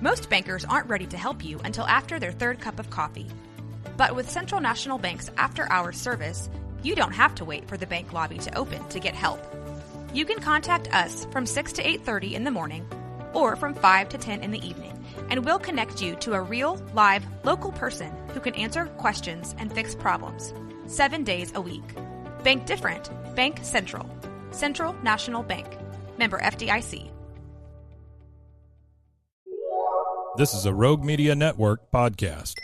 Most bankers aren't ready to help you until after their third cup of coffee. But with Central National Bank's after-hours service, you don't have to wait for the bank lobby to open to get help. You can contact us from 6 to 8:30 in the morning or from 5 to 10 in the evening, and we'll connect you to a real, live, local person who can answer questions and fix problems 7 days a week. Bank different. Bank Central. Central National Bank. Member FDIC. This is a Rogue Media Network podcast.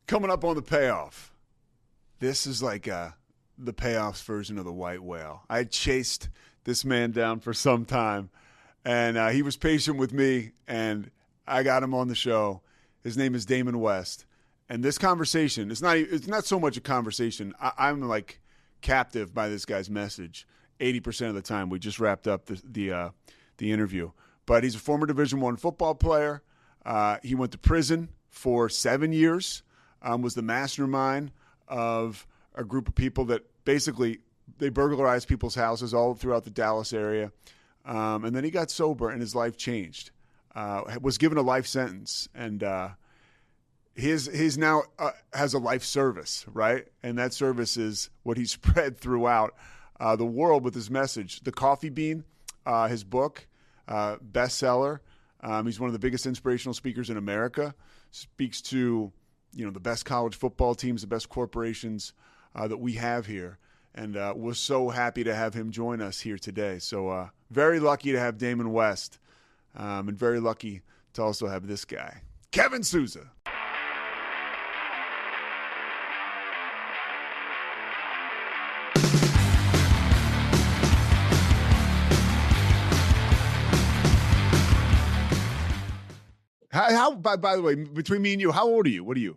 Coming up on the Payoff. This is like the Payoff's version of the white whale. I had chased this man down for some time, and he was patient with me, and I got him on the show. His name is Damon West. And this conversation, it's not so much a conversation. I'm like captive by this guy's message 80% of the time. We just wrapped up the interview. But he's a former Division I football player. He went to prison for 7 years, was the mastermind of a group of people that basically they burglarized people's houses all throughout the Dallas area. And then he got sober and his life changed. Was given a life sentence. And his now has a life service, right? And that service is what he spread throughout the world with his message. The Coffee Bean, his book, bestseller. He's one of the biggest inspirational speakers in America. Speaks to, the best college football teams, the best corporations that we have here. And we're so happy to have him join us here today. So very lucky to have Damon West, and very lucky to also have this guy, Kevin Souza. How? By the way, between me and you, how old are you? What are you?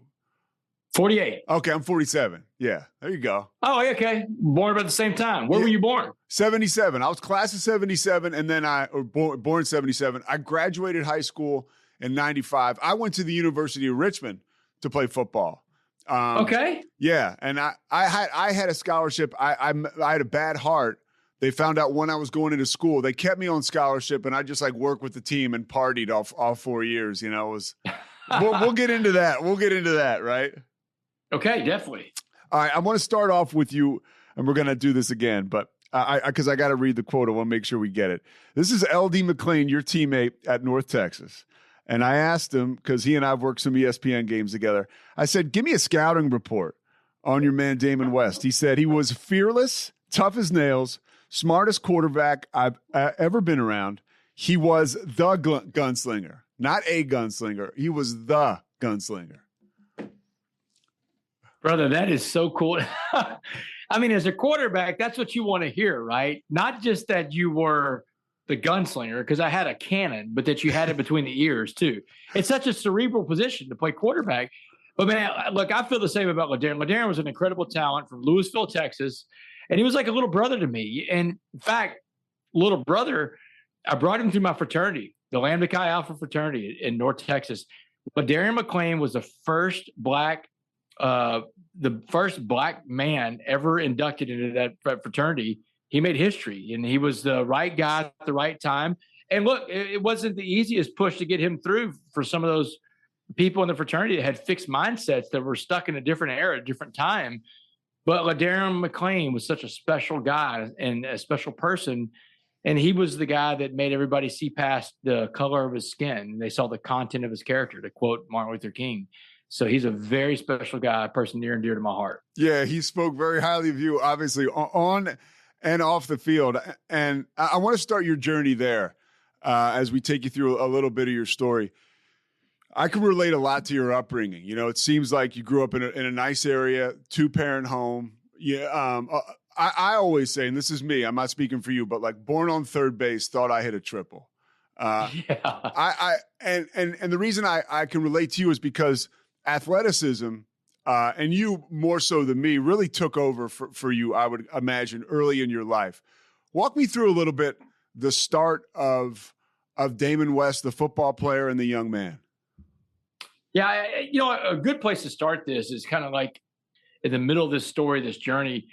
48. Okay, I'm 47. Yeah, there you go. Oh, okay. Born about the same time. Where were you born? 77. I was class of 77, and then born 77. I graduated high school in 95. I went to the University of Richmond to play football. Okay. Yeah, and I had a scholarship. I had a bad heart. They found out when I was going into school. They kept me on scholarship, and I just worked with the team and partied all 4 years. It was. We'll get into that. We'll get into that, right? Okay, definitely. All right, I want to start off with you, and we're going to do this again, but because I got to read the quote, I want to make sure we get it. This is L.D. McLean, your teammate at North Texas, and I asked him, because he and I have worked some ESPN games together, I said, give me a scouting report on your man Damon West. He said he was fearless, tough as nails, smartest quarterback I've ever been around. He was the gunslinger, not a gunslinger. He was the gunslinger. Brother, that is so cool. I mean, as a quarterback, that's what you want to hear, right? Not just that you were the gunslinger, because I had a cannon, but that you had it between the ears too. It's such a cerebral position to play quarterback. But man, look, I feel the same about LaDarren. LaDarren was an incredible talent from Louisville, Texas, and he was like a little brother to me. And in fact, little brother, I brought him through my fraternity, the Lambda Chi Alpha fraternity in North Texas. LaDarren McLean was the first black man ever inducted into that fraternity. He made history, and he was the right guy at the right time. And look, it wasn't the easiest push to get him through for some of those people in the fraternity that had fixed mindsets that were stuck in a different era, a different time. But LaDarren McLean was such a special guy and a special person. And he was the guy that made everybody see past the color of his skin. They saw the content of his character, to quote Martin Luther King. So he's a very special guy, a person near and dear to my heart. Yeah, he spoke very highly of you, obviously, on and off the field. And I want to start your journey there as we take you through a little bit of your story. I can relate a lot to your upbringing. It seems like you grew up in a nice area, two-parent home. Yeah, I always say, and this is me, I'm not speaking for you, but born on third base, thought I hit a triple. Yeah. And the reason I can relate to you is because athleticism, and you more so than me, really took over for you, I would imagine, early in your life. Walk me through a little bit the start of Damon West, the football player, and the young man. Yeah, a good place to start this is kind of like in the middle of this story, this journey.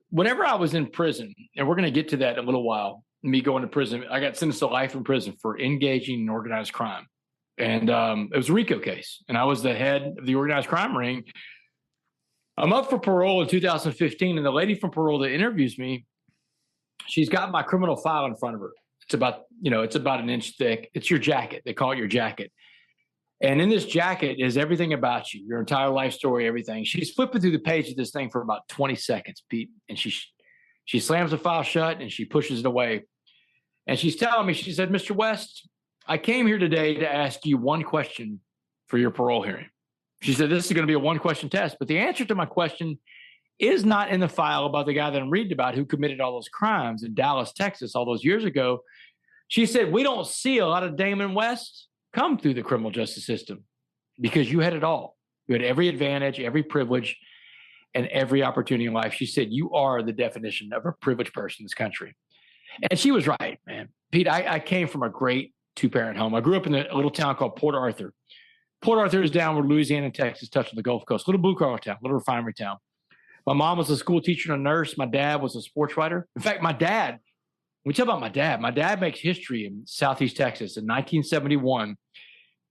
Whenever I was in prison, and we're going to get to that in a little while, me going to prison. I got sentenced to life in prison for engaging in organized crime. And it was a RICO case. And I was the head of the organized crime ring. I'm up for parole in 2015. And the lady from parole that interviews me, she's got my criminal file in front of her. It's about an inch thick. It's your jacket. They call it your jacket. And in this jacket is everything about you, your entire life story, everything. She's flipping through the page of this thing for about 20 seconds, Pete. And she slams the file shut and she pushes it away. And she's telling me, she said, Mr. West, I came here today to ask you one question for your parole hearing. She said, this is going to be a one-question test, but the answer to my question is not in the file about the guy that I'm reading about who committed all those crimes in Dallas, Texas, all those years ago. She said, we don't see a lot of Damon West come through the criminal justice system because you had it all. You had every advantage, every privilege, and every opportunity in life. She said, you are the definition of a privileged person in this country. And she was right, man. Pete, I came from a great two-parent home. I grew up in a little town called Port Arthur. Port Arthur is down where Louisiana and Texas touch on the Gulf Coast. Little blue-collar town, little refinery town. My mom was a school teacher and a nurse. My dad was a sports writer. In fact, my dad, we talk about my dad makes history in Southeast Texas. In 1971,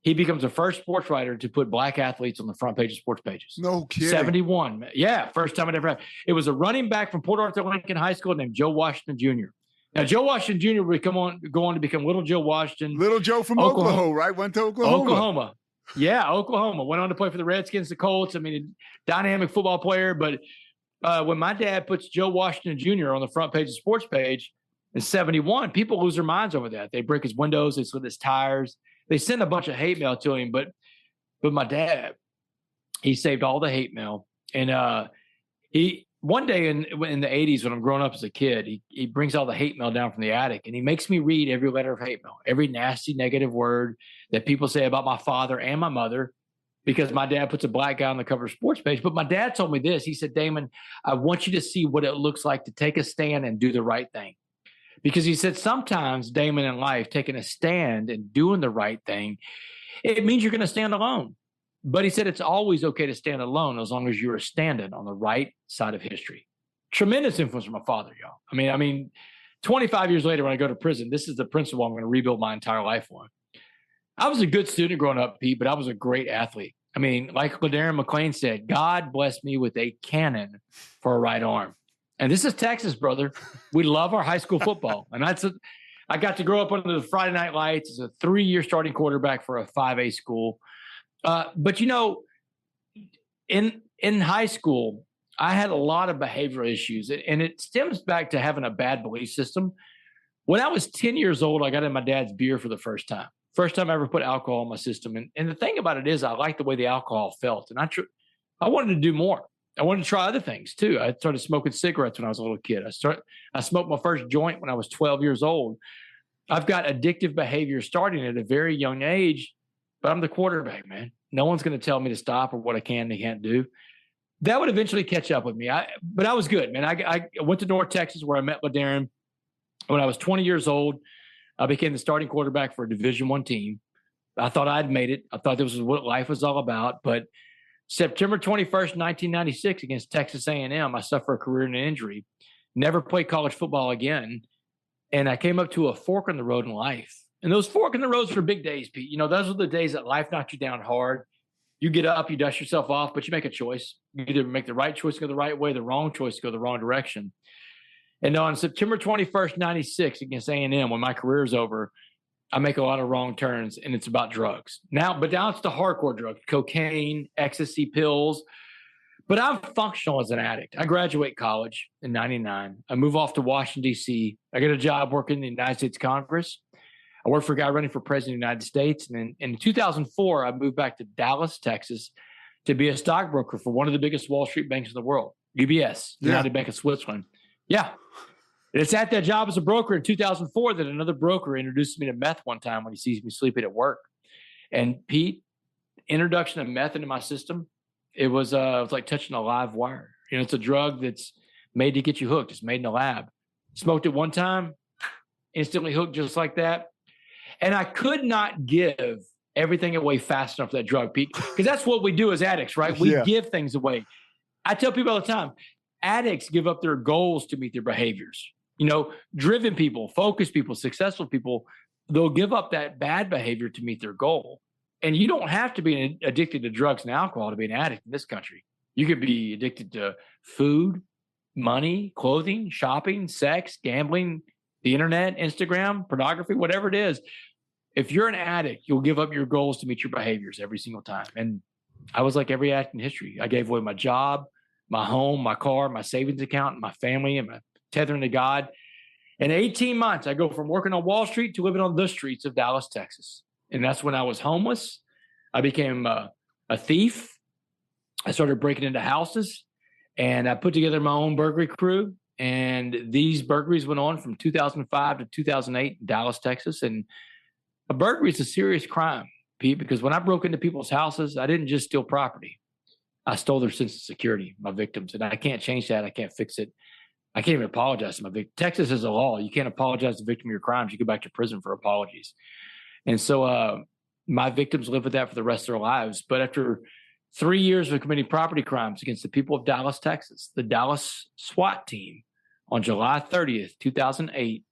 he becomes the first sports writer to put black athletes on the front page of sports pages. No kidding. 71. Yeah, first time it ever happened. It was a running back from Port Arthur Lincoln High School named Joe Washington Jr. Now, Joe Washington Jr. would go on to become Little Joe Washington. Little Joe from Oklahoma, right? Went to Oklahoma. Yeah, Oklahoma. Went on to play for the Redskins, the Colts. I mean, a dynamic football player. But when my dad puts Joe Washington Jr. on the front page of sports page in 71, people lose their minds over that. They break his windows. They slit his tires. They send a bunch of hate mail to him. But my dad, he saved all the hate mail. And he one day in the 80s when I'm growing up as a kid, he brings all the hate mail down from the attic and he makes me read every letter of hate mail, every nasty negative word that people say about my father and my mother, because my dad puts a black guy on the cover of sports page. But my dad told me this. He said, Damon, I want you to see what it looks like to take a stand and do the right thing. Because he said, sometimes, Damon, in life, taking a stand and doing the right thing, it means you're going to stand alone. But he said it's always okay to stand alone as long as you're standing on the right side of history. Tremendous influence from my father, y'all. I mean, 25 years later when I go to prison, this is the principle I'm going to rebuild my entire life on. I was a good student growing up, Pete, but I was a great athlete. I mean, like LaDarren McClain said, God blessed me with a cannon for a right arm. And this is Texas, brother. We love our high school football. And I got to grow up under the Friday Night Lights as a 3-year starting quarterback for a 5A school. But, in high school, I had a lot of behavioral issues, and it stems back to having a bad belief system. When I was 10 years old, I got in my dad's beer for the first time. First time I ever put alcohol in my system. And the thing about it is I liked the way the alcohol felt. And I wanted to do more. I wanted to try other things, too. I started smoking cigarettes when I was a little kid. I smoked my first joint when I was 12 years old. I've got addictive behavior starting at a very young age. But I'm the quarterback, man. No one's going to tell me to stop or what I can and can't do. That would eventually catch up with me. But I was good, man. I went to North Texas where I met LaDarren. When I was 20 years old, I became the starting quarterback for a Division I team. I thought I'd made it. I thought this was what life was all about. But September 21st, 1996, against Texas A&M, I suffered a career-ending injury. Never played college football again. And I came up to a fork in the road in life. And those fork in the roads were big days, Pete. Those are the days that life knocked you down hard. You get up, you dust yourself off, but you make a choice. You either make the right choice, go the right way, the wrong choice, go the wrong direction. And on September 21st, 96, against A&M, when my career is over, I make a lot of wrong turns, and it's about drugs. Now it's the hardcore drugs, cocaine, ecstasy pills. But I'm functional as an addict. I graduate college in 99. I move off to Washington, D.C. I get a job working in the United States Congress. I worked for a guy running for president of the United States. And then in 2004, I moved back to Dallas, Texas, to be a stockbroker for one of the biggest Wall Street banks in the world, UBS, United Bank of Switzerland. Yeah. And it's at that job as a broker in 2004 that another broker introduced me to meth one time when he sees me sleeping at work. And Pete, introduction of meth into my system, it was like touching a live wire. It's a drug that's made to get you hooked. It's made in a lab. Smoked it one time, instantly hooked just like that. And I could not give everything away fast enough for that drug, Pete, because that's what we do as addicts, right? We give things away. I tell people all the time, addicts give up their goals to meet their behaviors. driven people, focused people, successful people, they'll give up that bad behavior to meet their goal. And you don't have to be addicted to drugs and alcohol to be an addict in this country. You could be addicted to food, money, clothing, shopping, sex, gambling, the internet, Instagram, pornography, whatever it is. If you're an addict, you'll give up your goals to meet your behaviors every single time. And I was like every addict in history. I gave away my job, my home, my car, my savings account, my family, and my tethering to God. In 18 months, I go from working on Wall Street to living on the streets of Dallas, Texas. And that's when I was homeless. I became a thief. I started breaking into houses, and I put together my own burglary crew. And these burglaries went on from 2005 to 2008 in Dallas, Texas. And a burglary is a serious crime, Pete, because when I broke into people's houses, I didn't just steal property. I stole their sense of security, my victims. And I can't change that. I can't fix it. I can't even apologize to my victim. Texas has a law. You can't apologize to the victim of your crimes. You go back to prison for apologies. And so my victims live with that for the rest of their lives. But after 3 years of committing property crimes against the people of Dallas, Texas, the Dallas SWAT team on July 30th, 2008,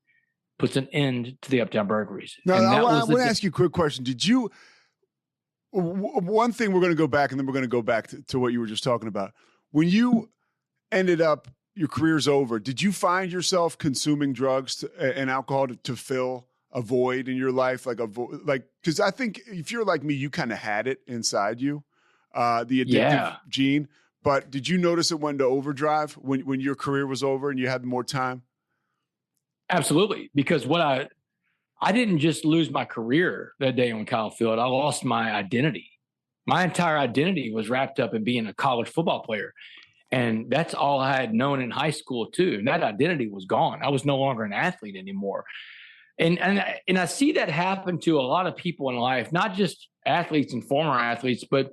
puts an end to the Uptown burglaries. Now, I want to ask you a quick question. Did you – one thing we're going to go back, and then we're going to go back to what you were just talking about. When you ended up – your career's over, did you find yourself consuming drugs and alcohol to fill a void in your life? Because I think if you're like me, you kind of had it inside you, the addictive gene. But did you notice it went to overdrive when your career was over and you had more time? Absolutely. Because I didn't just lose my career that day on Kyle Field. I lost my identity. My entire identity was wrapped up in being a college football player. And that's all I had known in high school too. And that identity was gone. I was no longer an athlete anymore. And I see that happen to a lot of people in life, not just athletes and former athletes, but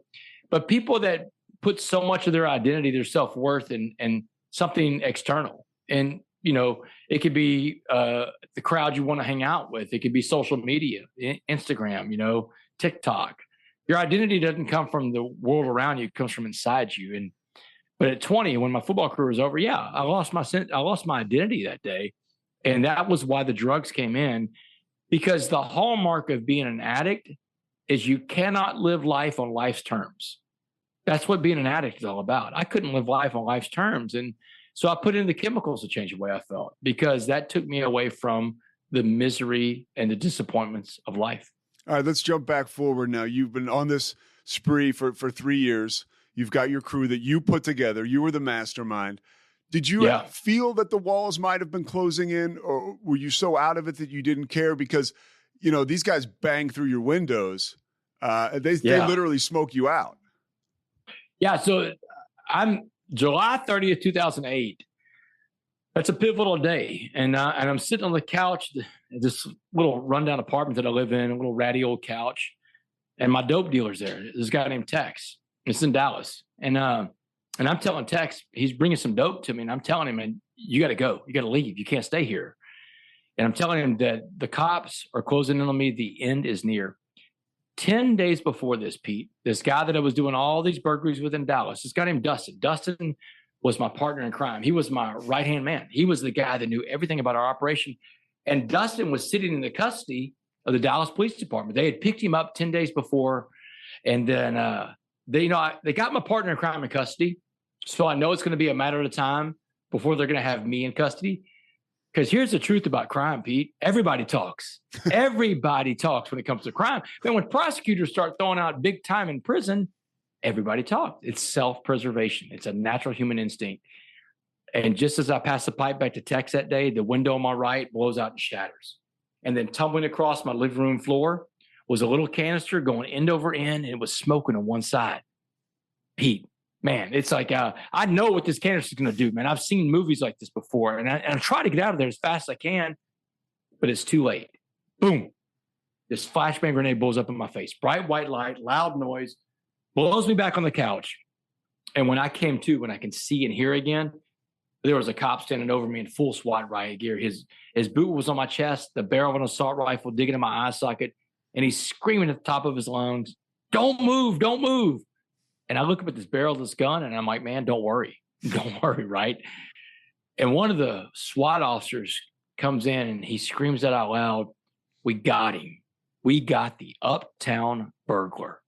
people that put so much of their identity, their self-worth in something external. And, it could be the crowd you want to hang out with. It could be social media, Instagram, TikTok. Your identity doesn't come from the world around you. It comes from inside you. But at 20, when my football career was over, I lost my identity that day. And that was why the drugs came in, because the hallmark of being an addict is you cannot live life on life's terms. That's what being an addict is all about. I couldn't live life on life's terms. And so I put in the chemicals to change the way I felt, because that took me away from the misery and the disappointments of life. All right, let's jump back forward now. You've been on this spree for 3 years. You've got your crew that you put together. You were the mastermind. Did you feel that the walls might have been closing in, or were you so out of it that you didn't care? Because, these guys bang through your windows. They literally smoke you out. Yeah. So I'm July 30th, 2008. That's a pivotal day. And I'm sitting on the couch, this little rundown apartment that I live in, a little ratty old couch. And my dope dealer's there. This guy named Tex. It's in Dallas. And I'm telling Tex, he's bringing some dope to me. And I'm telling him, man, you got to go. You got to leave. You can't stay here. And I'm telling him that the cops are closing in on me. The end is near. 10 days before this, Pete, this guy that I was doing all these burglaries with in Dallas, this guy named Dustin. Dustin was my partner in crime. He was my right-hand man. He was the guy that knew everything about our operation. And Dustin was sitting in the custody of the Dallas Police Department. They had picked him up 10 days before. And then they got my partner in crime in custody. So I know it's going to be a matter of time before they're going to have me in custody. Because here's the truth about crime, Pete. Everybody talks. Everybody talks when it comes to crime. Then when prosecutors start throwing out big time in prison, everybody talks. It's self-preservation. It's a natural human instinct. And just as I passed the pipe back to Tex that day, the window on my right blows out and shatters. And then tumbling across my living room floor was a little canister going end over end, and it was smoking on one side. Pete, man, it's like I know what this canister is going to do, man. I've seen movies like this before, and I try to get out of there as fast as I can, but it's too late. Boom. This flashbang grenade blows up in my face. Bright white light, loud noise, blows me back on the couch. And when I came to, when I can see and hear again, there was a cop standing over me in full SWAT riot gear. His boot was on my chest, the barrel of an assault rifle digging in my eye socket, and he's screaming at the top of his lungs, "Don't move, don't move." And I look up at this barrel of this gun, and I'm like, man, don't worry, right? And one of the SWAT officers comes in and he screams that out loud. We got him. We got the Uptown Burglar.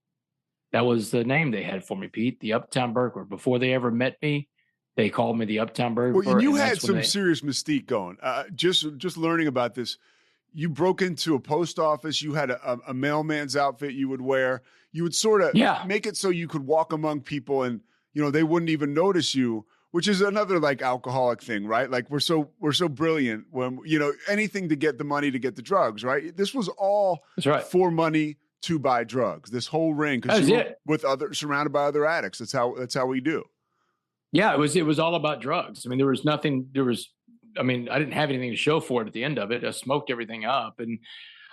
That was the name they had for me, Pete, the Uptown Burglar. Before they ever met me, they called me the Uptown Burglar. Well, and you had some serious mystique going. Just learning about this, you broke into a post office. You had a mailman's outfit you would wear. You would sort of make it so you could walk among people and, they wouldn't even notice you, which is another like alcoholic thing, right? Like we're so brilliant when, anything to get the money to get the drugs, right? This was all for money to buy drugs. This whole ring, because you were surrounded by other addicts. That's how we do. Yeah, it was all about drugs. I mean, I didn't have anything to show for it at the end of it. I smoked everything up. And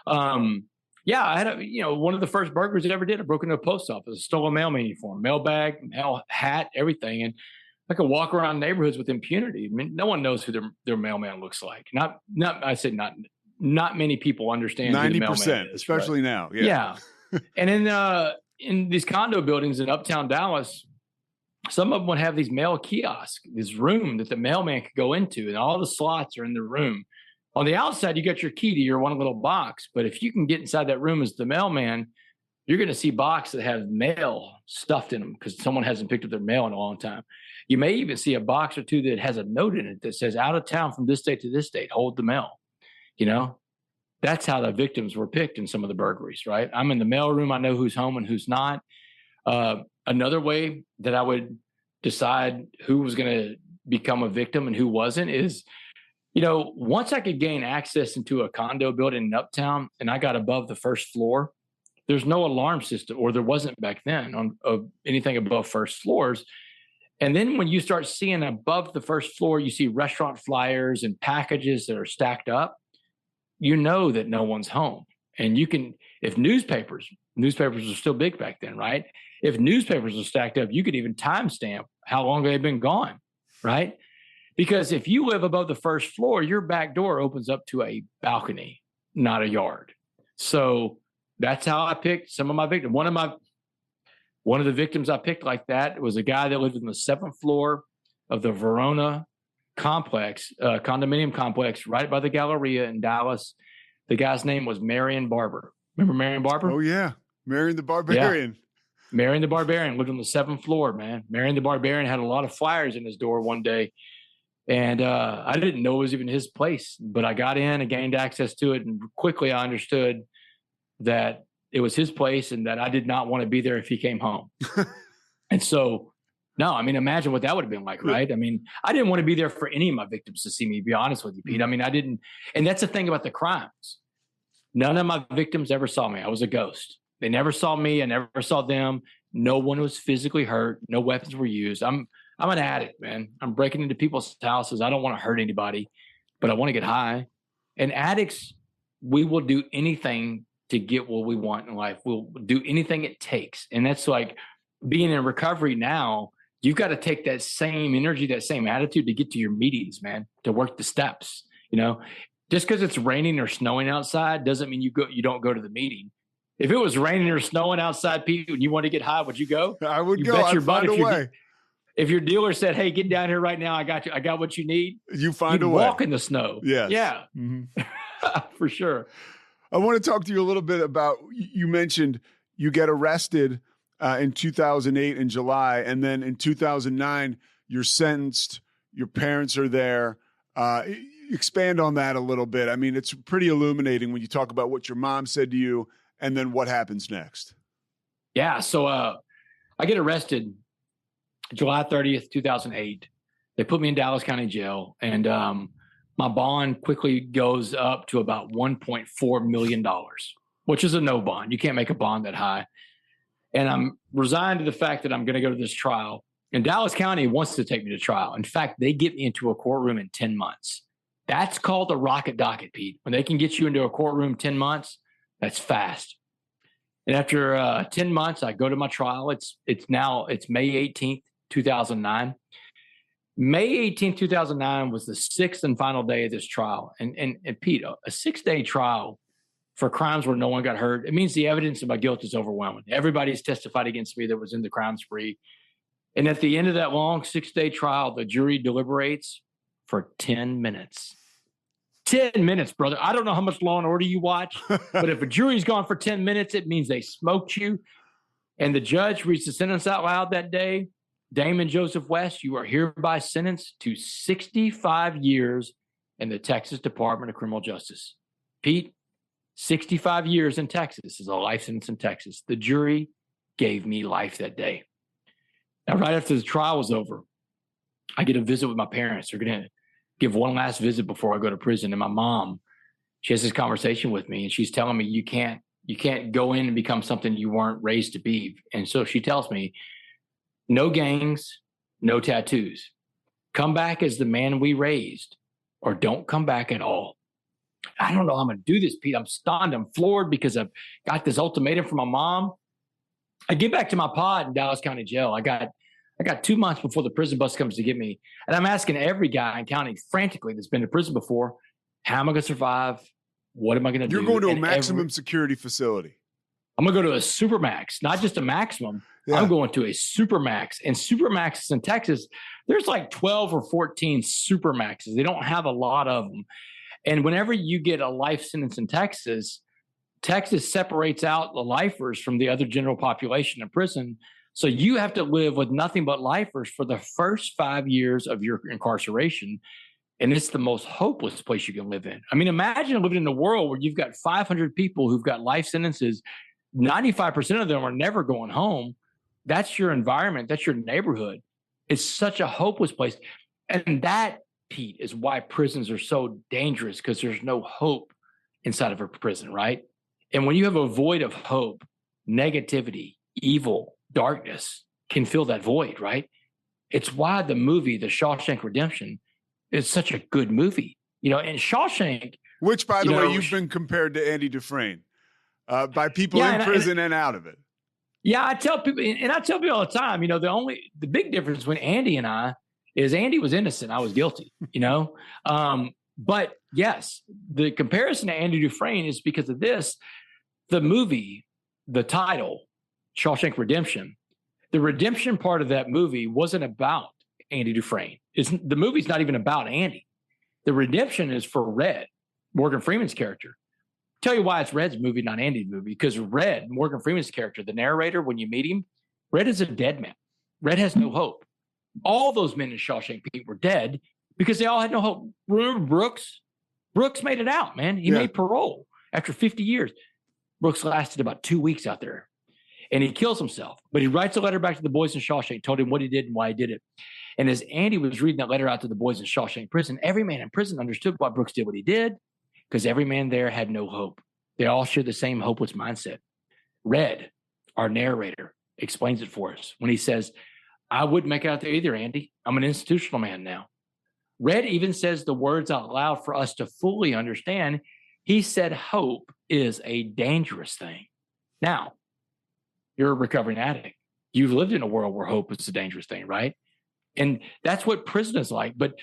I had one of the first burglaries I ever did. I broke into a post office, stole a mailman uniform, mail bag, mail hat, everything. And I could walk around neighborhoods with impunity. I mean, no one knows who their mailman looks like. Not many people understand 90%, especially now. Yeah. And in these condo buildings in Uptown Dallas, some of them would have these mail kiosks, this room that the mailman could go into, and all the slots are in the room. On the outside, you got your key to your one little box. But if you can get inside that room as the mailman, you're going to see boxes that have mail stuffed in them because someone hasn't picked up their mail in a long time. You may even see a box or two that has a note in it that says, out of town from this date to this date, hold the mail. That's how the victims were picked in some of the burglaries, right? I'm in the mail room. I know who's home and who's not. Another way that I would decide who was going to become a victim and who wasn't is, once I could gain access into a condo building in Uptown and I got above the first floor, there's no alarm system, or there wasn't back then on anything above first floors. And then when you start seeing above the first floor, you see restaurant flyers and packages that are stacked up, that no one's home. And you can, if newspapers were still big back then, right? If newspapers are stacked up, you could even timestamp how long they've been gone, right? Because if you live above the first floor, your back door opens up to a balcony, not a yard. So that's how I picked some of my victims. One of the victims I picked like that was a guy that lived on the 7th floor of the Verona complex, condominium complex, right by the Galleria in Dallas. The guy's name was Marion Barber. Remember Marion Barber? Oh, yeah. Marion the Barbarian. Yeah. Marion the Barbarian lived on the 7th floor, man. Marion the Barbarian had a lot of flyers in his door one day. And I didn't know it was even his place, but I got in and gained access to it. And quickly I understood that it was his place and that I did not want to be there if he came home. And so, no, I mean, imagine what that would have been like, right? I mean, I didn't want to be there for any of my victims to see me, to be honest with you, Pete. I mean, I didn't. And that's the thing about the crimes. None of my victims ever saw me. I was a ghost. They never saw me. I never saw them. No one was physically hurt. No weapons were used. I'm an addict, man. I'm breaking into people's houses. I don't want to hurt anybody, but I want to get high. And addicts, we will do anything to get what we want in life. We'll do anything it takes. And that's like being in recovery now. You've got to take that same energy, that same attitude to get to your meetings, man, to work the steps. Just because it's raining or snowing outside doesn't mean you don't go to the meeting. If it was raining or snowing outside, Pete, and you want to get high, would you go? I would go. I'd find a way. If your dealer said, "Hey, get down here right now. I got you. I got what you need." You find a way. Walk in the snow. Yes. Yeah. Mm-hmm. For sure. I want to talk to you a little bit about, you mentioned you get arrested in 2008 in July, and then in 2009, you're sentenced. Your parents are there. Expand on that a little bit. I mean, it's pretty illuminating when you talk about what your mom said to you and then what happens next. Yeah. So I get arrested July 30th, 2008. They put me in Dallas County Jail, and my bond quickly goes up to about $1.4 million, which is a no bond. You can't make a bond that high. And I'm resigned to the fact that I'm going to go to this trial. And Dallas County wants to take me to trial. In fact, they get me into a courtroom in 10 months. That's called a rocket docket, Pete. When they can get you into a courtroom 10 months, that's fast. And after 10 months, I go to my trial. It's May 18th, 2009. May 18th, 2009 was the 6th and final day of this trial. And Pete, a 6-day trial for crimes where no one got hurt, it means the evidence of my guilt is overwhelming. Everybody's testified against me that was in the crime spree. And at the end of that long 6-day trial, the jury deliberates for 10 minutes. 10 minutes, brother. I don't know how much Law and Order you watch, but if a jury's gone for 10 minutes, it means they smoked you. And the judge reads the sentence out loud that day. Damon Joseph West, you are hereby sentenced to 65 years in the Texas Department of Criminal Justice. Pete, 65 years in Texas is a life sentence in Texas. The jury gave me life that day. Now, right after the trial was over, I get a visit with my parents. They're going to give one last visit before I go to prison. And my mom, she has this conversation with me, and she's telling me, you can't go in and become something you weren't raised to be. And so she tells me, no gangs, no tattoos. Come back as the man we raised, or don't come back at all. I don't know how I'm going to do this, Pete. I'm stunned. I'm floored because I've got this ultimatum from my mom. I get back to my pod in Dallas County Jail. I got 2 months before the prison bus comes to get me. And I'm asking every guy in county frantically that's been to prison before, how am I going to survive? What am I going to do? You're going to a maximum security facility. I'm going to go to a supermax, not just a maximum. Yeah. I'm going to a supermax. And supermaxes in Texas, there's like 12 or 14 supermaxes. They don't have a lot of them. And whenever you get a life sentence in Texas, Texas separates out the lifers from the other general population in prison. So you have to live with nothing but lifers for the first 5 years of your incarceration. And it's the most hopeless place you can live in. I mean, imagine living in a world where you've got 500 people who've got life sentences. 95% of them are never going home. That's your environment. That's your neighborhood. It's such a hopeless place. And that, Pete, is why prisons are so dangerous, because there's no hope inside of a prison, right? And when you have a void of hope, negativity, evil, darkness can fill that void, right? It's why the movie, The Shawshank Redemption, is such a good movie. You know, and Shawshank... Which, by the way, you've been compared to Andy Dufresne by people in prison and out of it. Yeah, I tell people all the time, you know, the big difference between Andy and I is Andy was innocent. I was guilty, you know? But yes, the comparison to Andy Dufresne is because of this. The movie, the title, Shawshank Redemption, the redemption part of that movie wasn't about Andy Dufresne. The movie's not even about Andy. The redemption is for Red, Morgan Freeman's character. Tell you why it's Red's movie, not Andy's movie, because Red, Morgan Freeman's character, the narrator, when you meet him, Red is a dead man. Red has no hope. All those men in Shawshank Pete were dead because they all had no hope. Remember Brooks? Brooks made it out, man. He made parole after 50 years. Brooks lasted about 2 weeks out there, and he kills himself. But he writes a letter back to the boys in Shawshank, told him what he did and why he did it. And as Andy was reading that letter out to the boys in Shawshank prison, every man in prison understood why Brooks did what he did, because every man there had no hope. They all share the same hopeless mindset. Red, our narrator, explains it for us when he says, I wouldn't make it out there either, Andy. I'm an institutional man now. Red even says the words out loud for us to fully understand. He said hope is a dangerous thing. Now, you're a recovering addict. You've lived in a world where hope is a dangerous thing, right? And that's what prison is like. But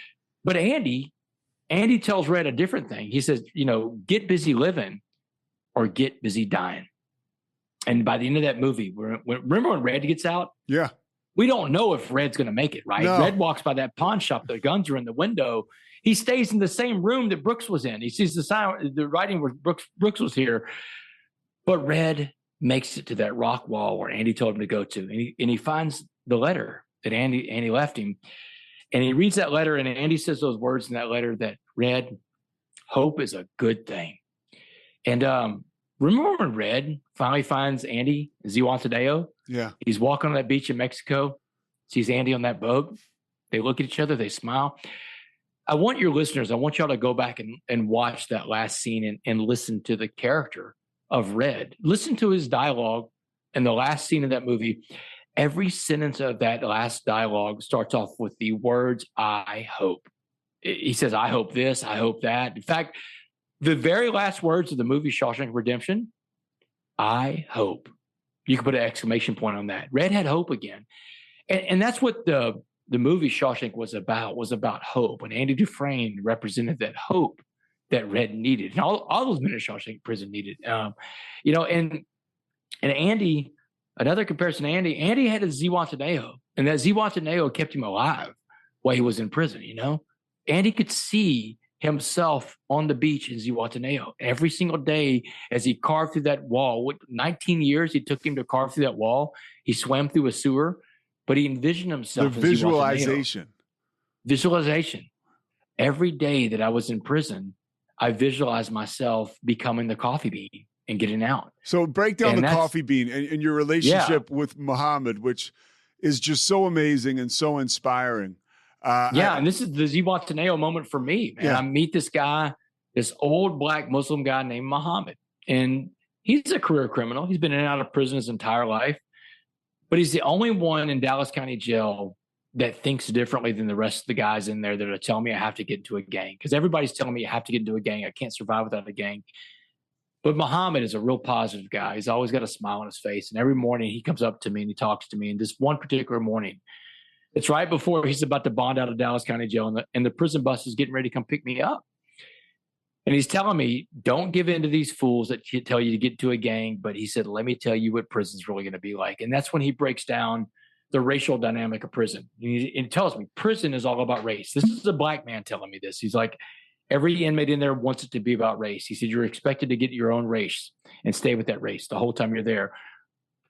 Andy tells Red a different thing. He says, you know, get busy living or get busy dying. And by the end of that movie, remember when Red gets out? Yeah. We don't know if Red's going to make it, right? No. Red walks by that pawn shop. The guns are in the window. He stays in the same room that Brooks was in. He sees the sign, the writing where Brooks was here. But Red makes it to that rock wall where Andy told him to go to. And he finds the letter that Andy left him. And he reads that letter, and Andy says those words in that letter that, Red, hope is a good thing. And remember when Red finally finds Andy, Zihuatanejo? Yeah. He's walking on that beach in Mexico, sees Andy on that boat. They look at each other, they smile. I want your listeners, I want y'all to go back and watch that last scene and listen to the character of Red. Listen to his dialogue in the last scene of that movie. Every sentence of that last dialogue starts off with the words, I hope. He says, I hope this, I hope that. In fact, the very last words of the movie Shawshank Redemption, I hope. You can put an exclamation point on that. Red had hope again. And that's what the movie Shawshank was about hope. And Andy Dufresne represented that hope that Red needed. And all those men in Shawshank prison needed. You know, and Andy, another comparison to Andy had a Zihuatanejo. And that Zihuatanejo kept him alive while he was in prison, you know? And he could see himself on the beach in Zihuatanejo every single day as he carved through that wall. 19 years it took him to carve through that wall. He swam through a sewer, but he envisioned himself. The visualization. Visualization. Every day that I was in prison, I visualized myself becoming the coffee bean and getting out. So break down the coffee bean and your relationship with Muhammad, which is just so amazing and so inspiring. And this is the Zihuatanejo moment for me, man. Yeah. I meet this guy, this old black Muslim guy named Muhammad, and he's a career criminal. He's been in and out of prison his entire life, but he's the only one in Dallas County Jail that thinks differently than the rest of the guys in there that are telling me I have to get into a gang, because everybody's telling me I have to get into a gang. I can't survive without a gang. But Muhammad is a real positive guy. He's always got a smile on his face. And every morning he comes up to me and he talks to me. And this one particular morning, it's right before he's about to bond out of Dallas County Jail, and the prison bus is getting ready to come pick me up. And he's telling me, don't give in to these fools that tell you to get into a gang. But he said, let me tell you what prison's really going to be like. And that's when he breaks down the racial dynamic of prison. And he tells me prison is all about race. This is a black man telling me this. He's like, every inmate in there wants it to be about race. He said, you're expected to get your own race and stay with that race the whole time you're there.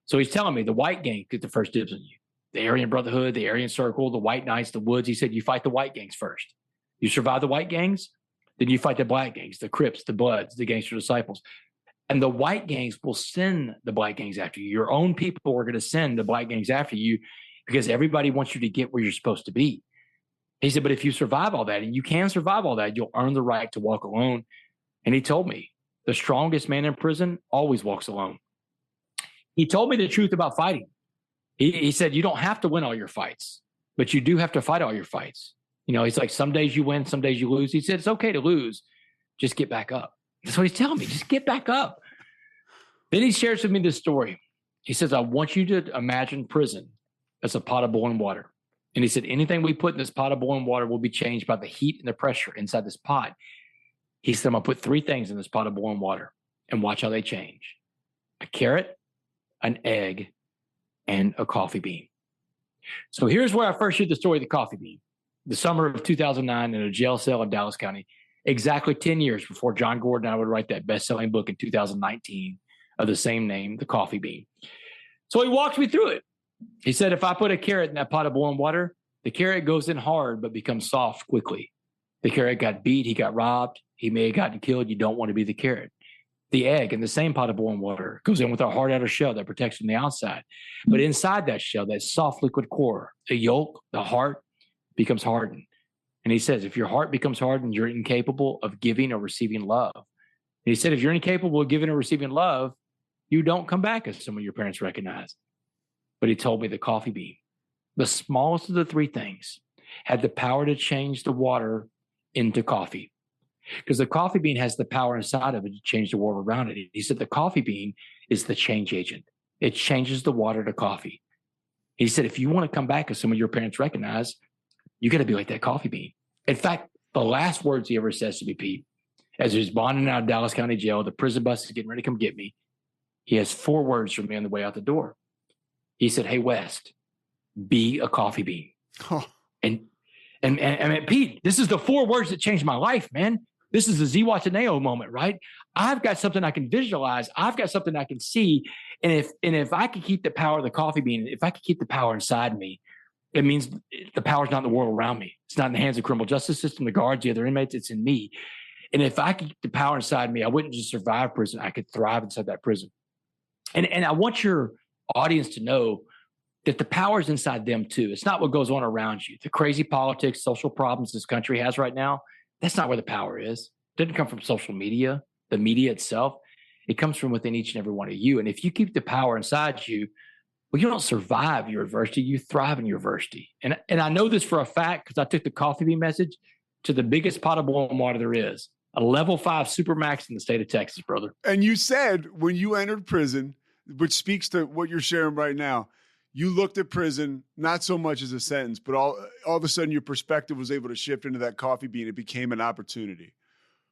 So he's telling me the white gang get the first dibs on you. The Aryan Brotherhood, the Aryan Circle, the White Knights, the Woods. He said, you fight the white gangs first. You survive the white gangs, then you fight the black gangs, the Crips, the Bloods, the Gangster Disciples. And the white gangs will send the black gangs after you. Your own people are going to send the black gangs after you because everybody wants you to get where you're supposed to be. He said, but if you survive all that, and you can survive all that, you'll earn the right to walk alone. And he told me, the strongest man in prison always walks alone. He told me the truth about fighting. He said, you don't have to win all your fights, but you do have to fight all your fights. You know, he's like, some days you win, some days you lose. He said, it's okay to lose. Just get back up. That's what he's telling me. Just get back up. Then he shares with me this story. He says, I want you to imagine prison as a pot of boiling water. And he said, anything we put in this pot of boiling water will be changed by the heat and the pressure inside this pot. He said, I'm going to put 3 things in this pot of boiling water and watch how they change. A carrot, an egg, and a coffee bean. So here's where I first heard the story of the coffee bean. The summer of 2009 in a jail cell in Dallas County, exactly 10 years before John Gordon and I would write that best-selling book in 2019 of the same name, The Coffee Bean. So he walked me through it. He said, if I put a carrot in that pot of boiling water, the carrot goes in hard but becomes soft quickly. The carrot got beat, he got robbed, he may have gotten killed. You don't want to be the carrot. The egg in the same pot of boiling water goes in with a hard outer shell that protects from the outside. But inside that shell, that soft liquid core, the yolk, the heart, becomes hardened. And he says, if your heart becomes hardened, you're incapable of giving or receiving love. And he said, if you're incapable of giving or receiving love, you don't come back as some of your parents recognize. But he told me the coffee bean, the smallest of the 3 things, had the power to change the water into coffee. Because the coffee bean has the power inside of it to change the world around it. He said the coffee bean is the change agent. It changes the water to coffee. He said, if you want to come back as some of your parents recognize, you got to be like that coffee bean. In fact, the last words he ever says to me, Pete, as he's bonding out of Dallas County Jail, the prison bus is getting ready to come get me. He has 4 words for me on the way out the door. He said, hey, West, be a coffee bean. Oh. And Pete, this is the 4 words that changed my life, man. This is the Zihuatanejo moment, right? I've got something I can visualize. I've got something I can see. And if I could keep the power of the coffee bean, if I could keep the power inside me, it means the power's not in the world around me. It's not in the hands of the criminal justice system, the guards, the other inmates. It's in me. And if I could keep the power inside me, I wouldn't just survive prison. I could thrive inside that prison. And I want your audience to know that the power is inside them too. It's not what goes on around you. The crazy politics, social problems this country has right now, that's not where the power is. It doesn't come from social media, the media itself. It comes from within each and every one of you. And if you keep the power inside you, well, you don't survive your adversity, you thrive in your adversity. And I know this for a fact because I took the coffee bean message to the biggest pot of boiling water there is, a level 5 Supermax in the state of Texas, brother. And you said when you entered prison, which speaks to what you're sharing right now, you looked at prison not so much as a sentence, but all of a sudden your perspective was able to shift into that coffee bean. It became an opportunity.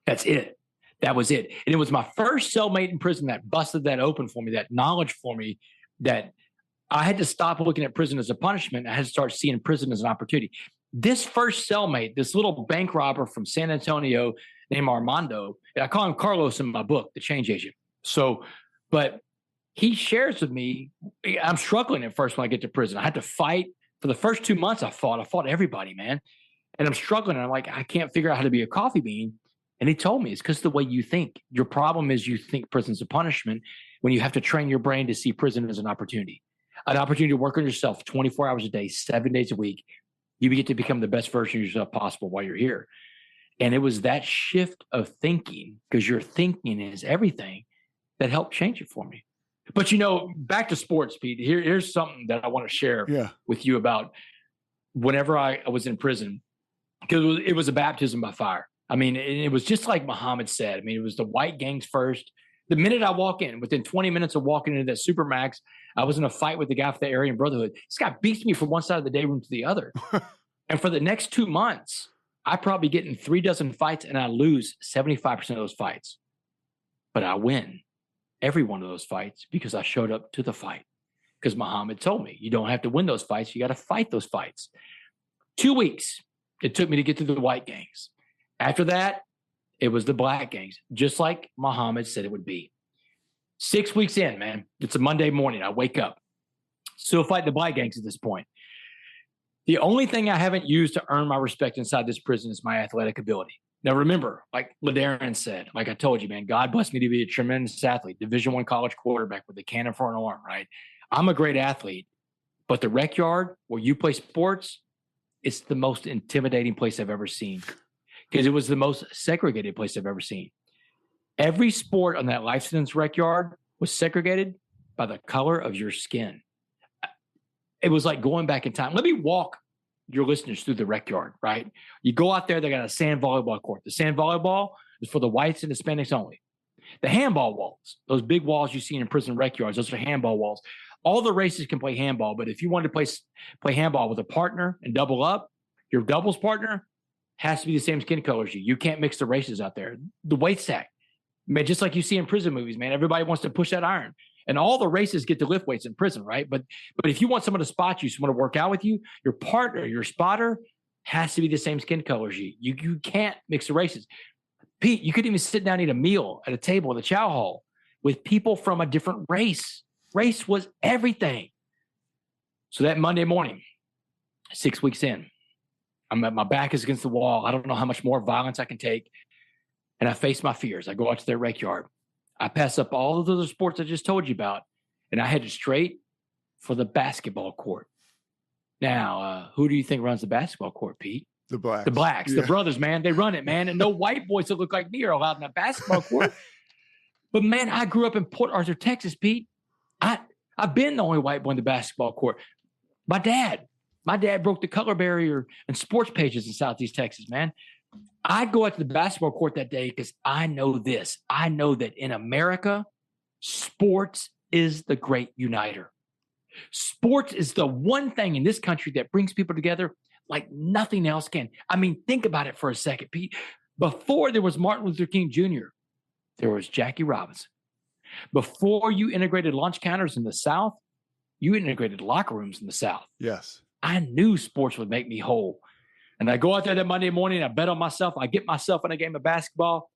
That's it. That was it. And it was my first cellmate in prison that busted that open for me, that knowledge for me, that I had to stop looking at prison as a punishment. I had to start seeing prison as an opportunity. This first cellmate, this little bank robber from San Antonio named Armando, I call him Carlos in my book, The Change Agent. So, but he shares with me, I'm struggling at first when I get to prison. I had to fight. For the first 2 months I fought everybody, man. And I'm struggling. And I'm like, I can't figure out how to be a coffee bean. And he told me it's because of the way you think. Your problem is you think prison's a punishment when you have to train your brain to see prison as an opportunity to work on yourself 24 hours a day, 7 days a week. You get to become the best version of yourself possible while you're here. And it was that shift of thinking, because your thinking is everything, that helped change it for me. But, back to sports, Pete, here's something that I want to share with you about whenever I was in prison, because it was a baptism by fire. I mean, it was just like Muhammad said. I mean, it was the white gangs first. The minute I walk in, within 20 minutes of walking into that Supermax, I was in a fight with the guy for the Aryan Brotherhood. This guy beats me from one side of the day room to the other. And for the next 2 months, I probably get in 36 fights and I lose 75% of those fights. But I win every one of those fights because I showed up to the fight. Because Muhammad told me, you don't have to win those fights. You got to fight those fights. 2 weeks it took me to get through the white gangs. After that, it was the black gangs, just like Muhammad said it would be. 6 weeks in, man, it's a Monday morning. I wake up, still fighting the black gangs at this point. The only thing I haven't used to earn my respect inside this prison is my athletic ability. Now, remember, like LaDarren said, like I told you, man, God blessed me to be a tremendous athlete, Division I college quarterback with a cannon for an arm, right? I'm a great athlete, but the rec yard where you play sports, it's the most intimidating place I've ever seen, because it was the most segregated place I've ever seen. Every sport on that life sentence rec yard was segregated by the color of your skin. It was like going back in time. Let me walk your listeners through the rec yard, right? You go out there, they got a sand volleyball court. The sand volleyball is for the whites and Hispanics only. The handball walls, those big walls you see in prison rec yards, those are handball walls. All the races can play handball, but if you wanted to play handball with a partner and double up, your doubles partner has to be the same skin color as you. You can't mix the races out there. The weight stack, man, just like you see in prison movies, man, everybody wants to push that iron. And all the races get to lift weights in prison, right? But if you want someone to spot you, someone to work out with you, your partner, your spotter has to be the same skin color as you. You can't mix the races. Pete, you couldn't even sit down and eat a meal at a table at the chow hall with people from a different race. Race was everything. So that Monday morning, 6 weeks in, my back is against the wall. I don't know how much more violence I can take. And I face my fears. I go out to their rec yard. I pass up all of the other sports I just told you about, and I headed straight for the basketball court. Now, who do you think runs the basketball court, Pete? The Blacks. The Blacks, yeah. The brothers, man. They run it, man. And no white boys that look like me are allowed in that basketball court. But, man, I grew up in Port Arthur, Texas, Pete. I've been the only white boy in the basketball court. My dad broke the color barrier in sports pages in Southeast Texas, man. I go out to the basketball court that day because I know this. I know that in America, sports is the great uniter. Sports is the one thing in this country that brings people together like nothing else can. I mean, think about it for a second, Pete. Before there was Martin Luther King Jr., there was Jackie Robinson. Before you integrated lunch counters in the South, you integrated locker rooms in the South. Yes. I knew sports would make me whole. And I go out there that Monday morning, I bet on myself. I get myself in a game of basketball,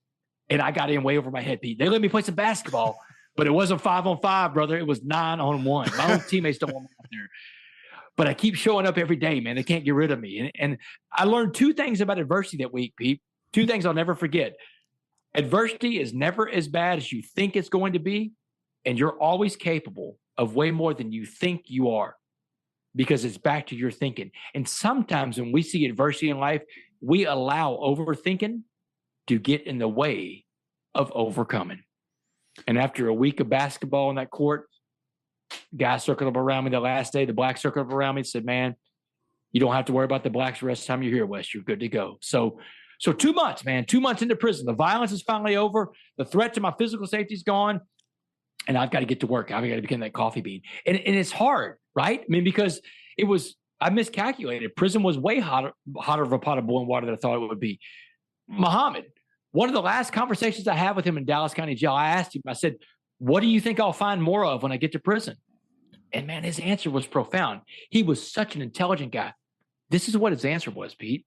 and I got in way over my head, Pete. They let me play some basketball, but it wasn't 5-on-5, brother. It was 9-on-1. My own teammates don't want me out there. But I keep showing up every day, man. They can't get rid of me. And I learned two things about adversity that week, Pete. Two things I'll never forget. Adversity is never as bad as you think it's going to be, and you're always capable of way more than you think you are, because it's back to your thinking. And sometimes when we see adversity in life, we allow overthinking to get in the way of overcoming. And after a week of basketball in that court, guys circled up around me the last day, the Blacks circled up around me and said, man, you don't have to worry about the Blacks the rest of the time you're here, Wes. You're good to go. So 2 months, man, 2 months into prison. The violence is finally over. The threat to my physical safety is gone. And I've got to get to work. I've got to become that coffee bean. And it's hard, right? I mean, because I miscalculated. Prison was way hotter of a pot of boiling water than I thought it would be. Muhammad, one of the last conversations I had with him in Dallas County Jail, I asked him, I said, what do you think I'll find more of when I get to prison? And man, his answer was profound. He was such an intelligent guy. This is what his answer was, Pete.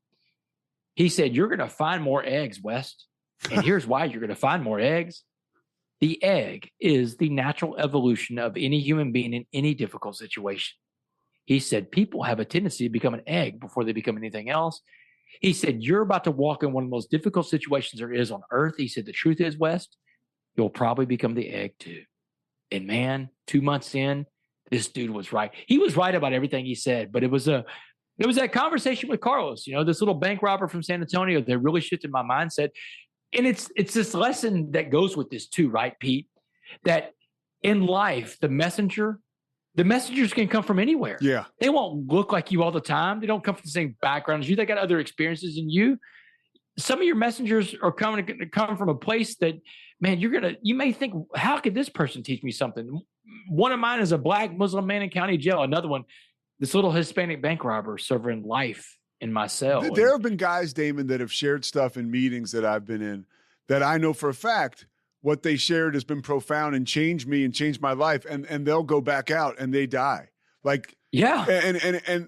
He said, you're going to find more eggs, West. And here's why you're going to find more eggs. The egg is the natural evolution of any human being in any difficult situation. He said, people have a tendency to become an egg before they become anything else. He said, you're about to walk in one of the most difficult situations there is on earth. He said, the truth is, West, you'll probably become the egg too. And man, 2 months in, this dude was right. He was right about everything he said, but it was that conversation with Carlos, this little bank robber from San Antonio that really shifted my mindset. And it's this lesson that goes with this too, right, Pete? That in life, the messengers can come from anywhere. Yeah. They won't look like you all the time. They don't come from the same background as you. They got other experiences than you. Some of your messengers are coming to come from a place that, man, you may think, how could this person teach me something? One of mine is a black Muslim man in county jail. Another one, this little Hispanic bank robber serving life in my cell. There have been guys, Damon, that have shared stuff in meetings that I've been in that I know for a fact what they shared has been profound and changed me and changed my life. And they'll go back out and they die. Like, yeah.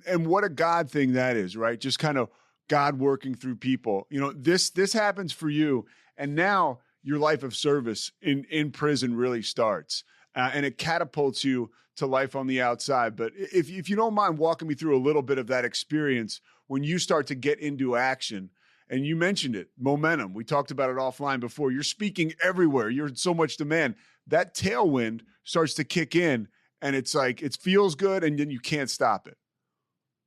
And what a God thing that is, right? Just kind of God working through people. This happens for you. And now your life of service in prison really starts. And it catapults you to life on the outside. But if you don't mind walking me through a little bit of that experience when you start to get into action, and you mentioned it, momentum. We talked about it offline before. You're speaking everywhere. You're in so much demand. That tailwind starts to kick in, and it's like it feels good, and then you can't stop it.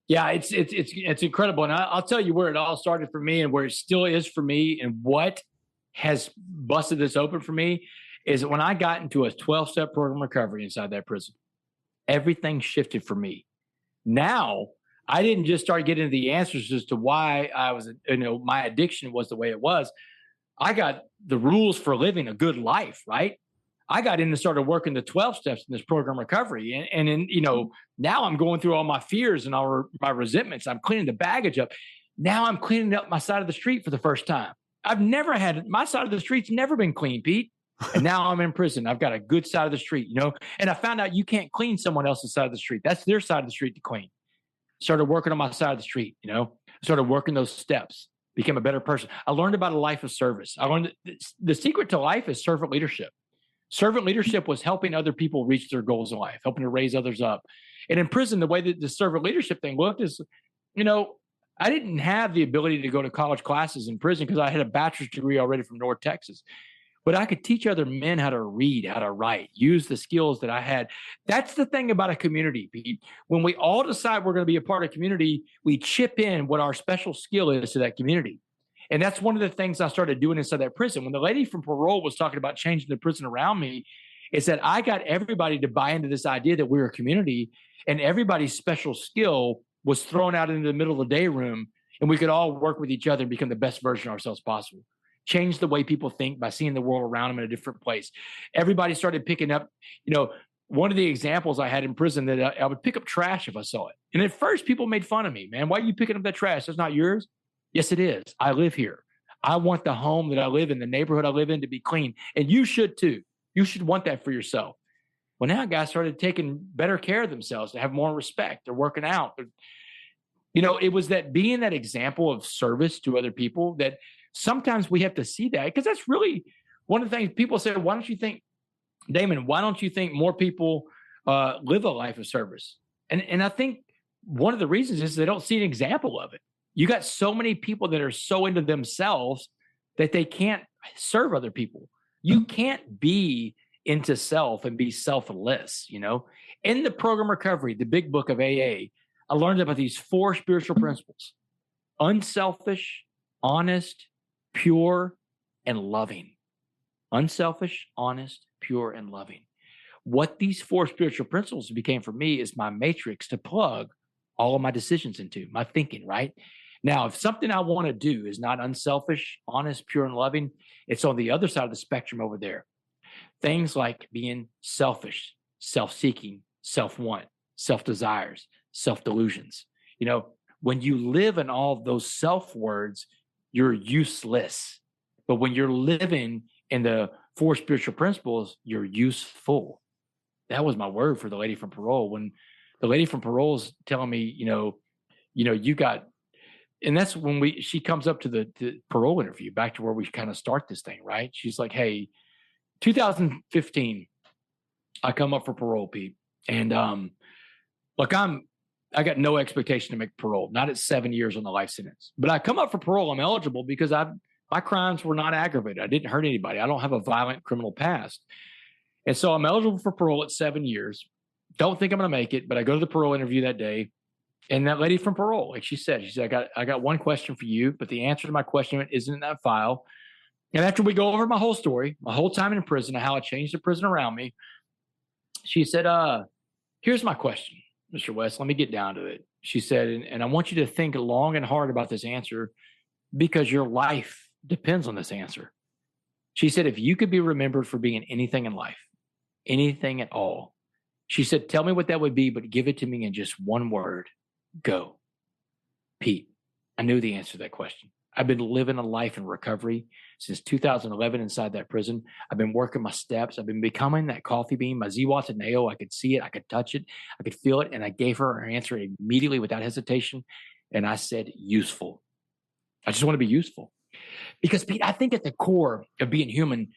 Yeah, it's incredible. And I'll tell you where it all started for me and where it still is for me, and what has busted this open for me is that when I got into a 12-step program recovery inside that prison, everything shifted for me. Now, I didn't just start getting the answers as to why I was, my addiction was the way it was. I got the rules for living a good life, right? I got in and started working the 12 steps in this program recovery. And now I'm going through all my fears and all my resentments. I'm cleaning the baggage up. Now I'm cleaning up my side of the street for the first time. My side of the street's never been clean, Pete. And now I'm in prison. I've got a good side of the street, and I found out you can't clean someone else's side of the street. That's their side of the street to clean. Started working on my side of the street, started working those steps, became a better person. I learned about a life of service. I learned the secret to life is servant leadership. Servant leadership was helping other people reach their goals in life, helping to raise others up. And in prison, the way that the servant leadership thing looked is, I didn't have the ability to go to college classes in prison because I had a bachelor's degree already from North Texas. But I could teach other men how to read, how to write, use the skills that I had. That's the thing about a community, Pete. When we all decide we're going to be a part of a community, we chip in what our special skill is to that community. And that's one of the things I started doing inside that prison. When the lady from parole was talking about changing the prison around me, is that I got everybody to buy into this idea that we're a community, and everybody's special skill was thrown out into the middle of the day room, and we could all work with each other and become the best version of ourselves possible. Change the way people think by seeing the world around them in a different place. Everybody started picking up, one of the examples I had in prison that I would pick up trash if I saw it. And at first people made fun of me, man. Why are you picking up that trash? That's not yours. Yes, it is. I live here. I want the home that I live in, the neighborhood I live in to be clean. And you should too. You should want that for yourself. Well, now guys started taking better care of themselves, to have more respect. They're working out. It was that being that example of service to other people that sometimes we have to see that, because that's really one of the things people say. Why don't you think, Damon, why don't you think more people live a life of service? And I think one of the reasons is they don't see an example of it. You got so many people that are so into themselves that they can't serve other people. You can't be into self and be selfless, In the program recovery, the big book of AA, I learned about these 4 spiritual principles: unselfish, honest, pure, and loving. Unselfish, honest, pure, and loving. What these 4 spiritual principles became for me is my matrix to plug all of my decisions into, my thinking, right? Now, if something I want to do is not unselfish, honest, pure, and loving, it's on the other side of the spectrum over there. Things like being selfish, self-seeking, self-want, self-desires, self-delusions. When you live in all of those self-words, you're useless. But when you're living in the 4 spiritual principles, you're useful. That was my word for the lady from parole. When the lady from parole is telling me, you got, and that's when she comes up to the parole interview, back to where we kind of start this thing, right? She's like, hey, 2015, I come up for parole, Pete. And look, I got no expectation to make parole, not at 7 years on the life sentence. But I come up for parole. I'm eligible because my crimes were not aggravated. I didn't hurt anybody. I don't have a violent criminal past. And so I'm eligible for parole at 7 years. Don't think I'm going to make it, but I go to the parole interview that day. And that lady from parole, like she said, I got one question for you, but the answer to my question isn't in that file. And after we go over my whole story, my whole time in prison, and how I changed the prison around me, she said, here's my question, Mr. West. Let me get down to it. She said, and I want you to think long and hard about this answer because your life depends on this answer. She said, if you could be remembered for being anything in life, anything at all, she said, tell me what that would be, but give it to me in just one word. Go. Pete, I knew the answer to that question. I've been living a life in recovery since 2011 inside that prison. I've been working my steps. I've been becoming that coffee bean, my Zihuatanejo. I could see it. I could touch it. I could feel it. And I gave her answer immediately without hesitation. And I said, useful. I just want to be useful. Because, Pete, I think at the core of being human,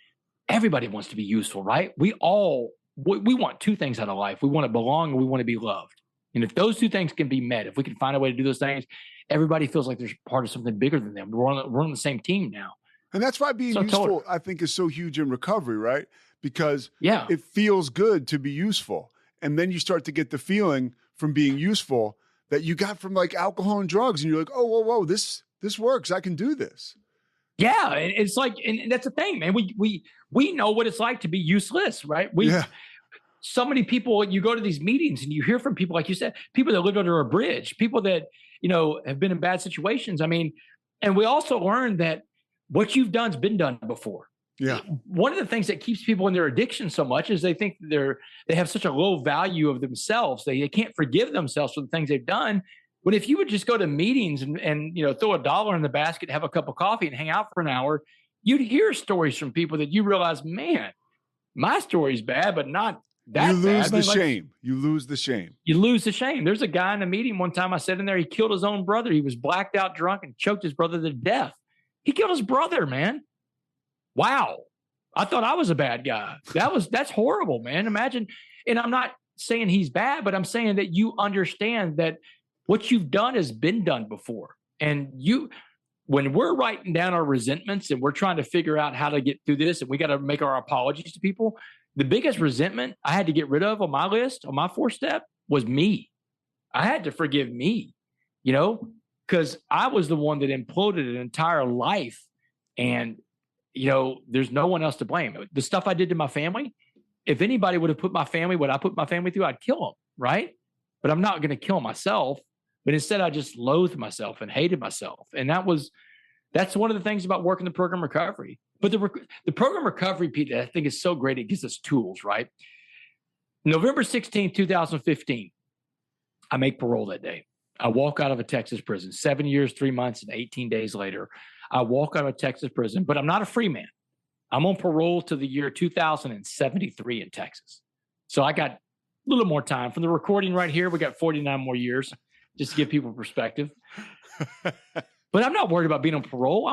everybody wants to be useful, right? We want two things out of life. We want to belong and we want to be loved. And if those two things can be met, if we can find a way to do those things, everybody feels like they're part of something bigger than them. We're on the same team now. And that's why being useful, I think, is so huge in recovery, right? Because it feels good to be useful. And then you start to get the feeling from being useful that you got from like alcohol and drugs. And you're like, oh, whoa, this works. I can do this. Yeah. It's like, and that's the thing, man. We know what it's like to be useless, right? So many people, you go to these meetings and you hear from people, like you said, people that lived under a bridge, people that, have been in bad situations. I mean, and we also learned that what you've done's been done before. Yeah. One of the things that keeps people in their addiction so much is they think they have such a low value of themselves. They can't forgive themselves for the things they've done. But if you would just go to meetings and throw $1 in the basket, have a cup of coffee and hang out for an hour, you'd hear stories from people that you realize, man, my story's bad, but not that you lose bad. the shame. You lose the shame. You lose the shame. There's a guy in a meeting one time I sat in there, he killed his own brother. He was blacked out drunk and choked his brother to death. He killed his brother, man. Wow. I thought I was a bad guy. That's horrible, man. Imagine. And I'm not saying he's bad, but I'm saying that you understand that what you've done has been done before. And when we're writing down our resentments and we're trying to figure out how to get through this and we got to make our apologies to people, the biggest resentment I had to get rid of on my list, on my 4-step, was me. I had to forgive me, because I was the one that imploded an entire life. And, there's no one else to blame. The stuff I did to my family, if anybody would have put my family, what I put my family through, I'd kill them, right? But I'm not going to kill myself. But instead, I just loathed myself and hated myself. And that's one of the things about working the program recovery. But the program recovery, Pete, I think is so great. It gives us tools, right? November 16, 2015, I make parole that day. I walk out of a Texas prison, 7 years, 3 months, and 18 days later. I walk out of a Texas prison, but I'm not a free man. I'm on parole to the year 2073 in Texas. So I got a little more time. From the recording right here, we got 49 more years, just to give people perspective. But I'm not worried about being on parole.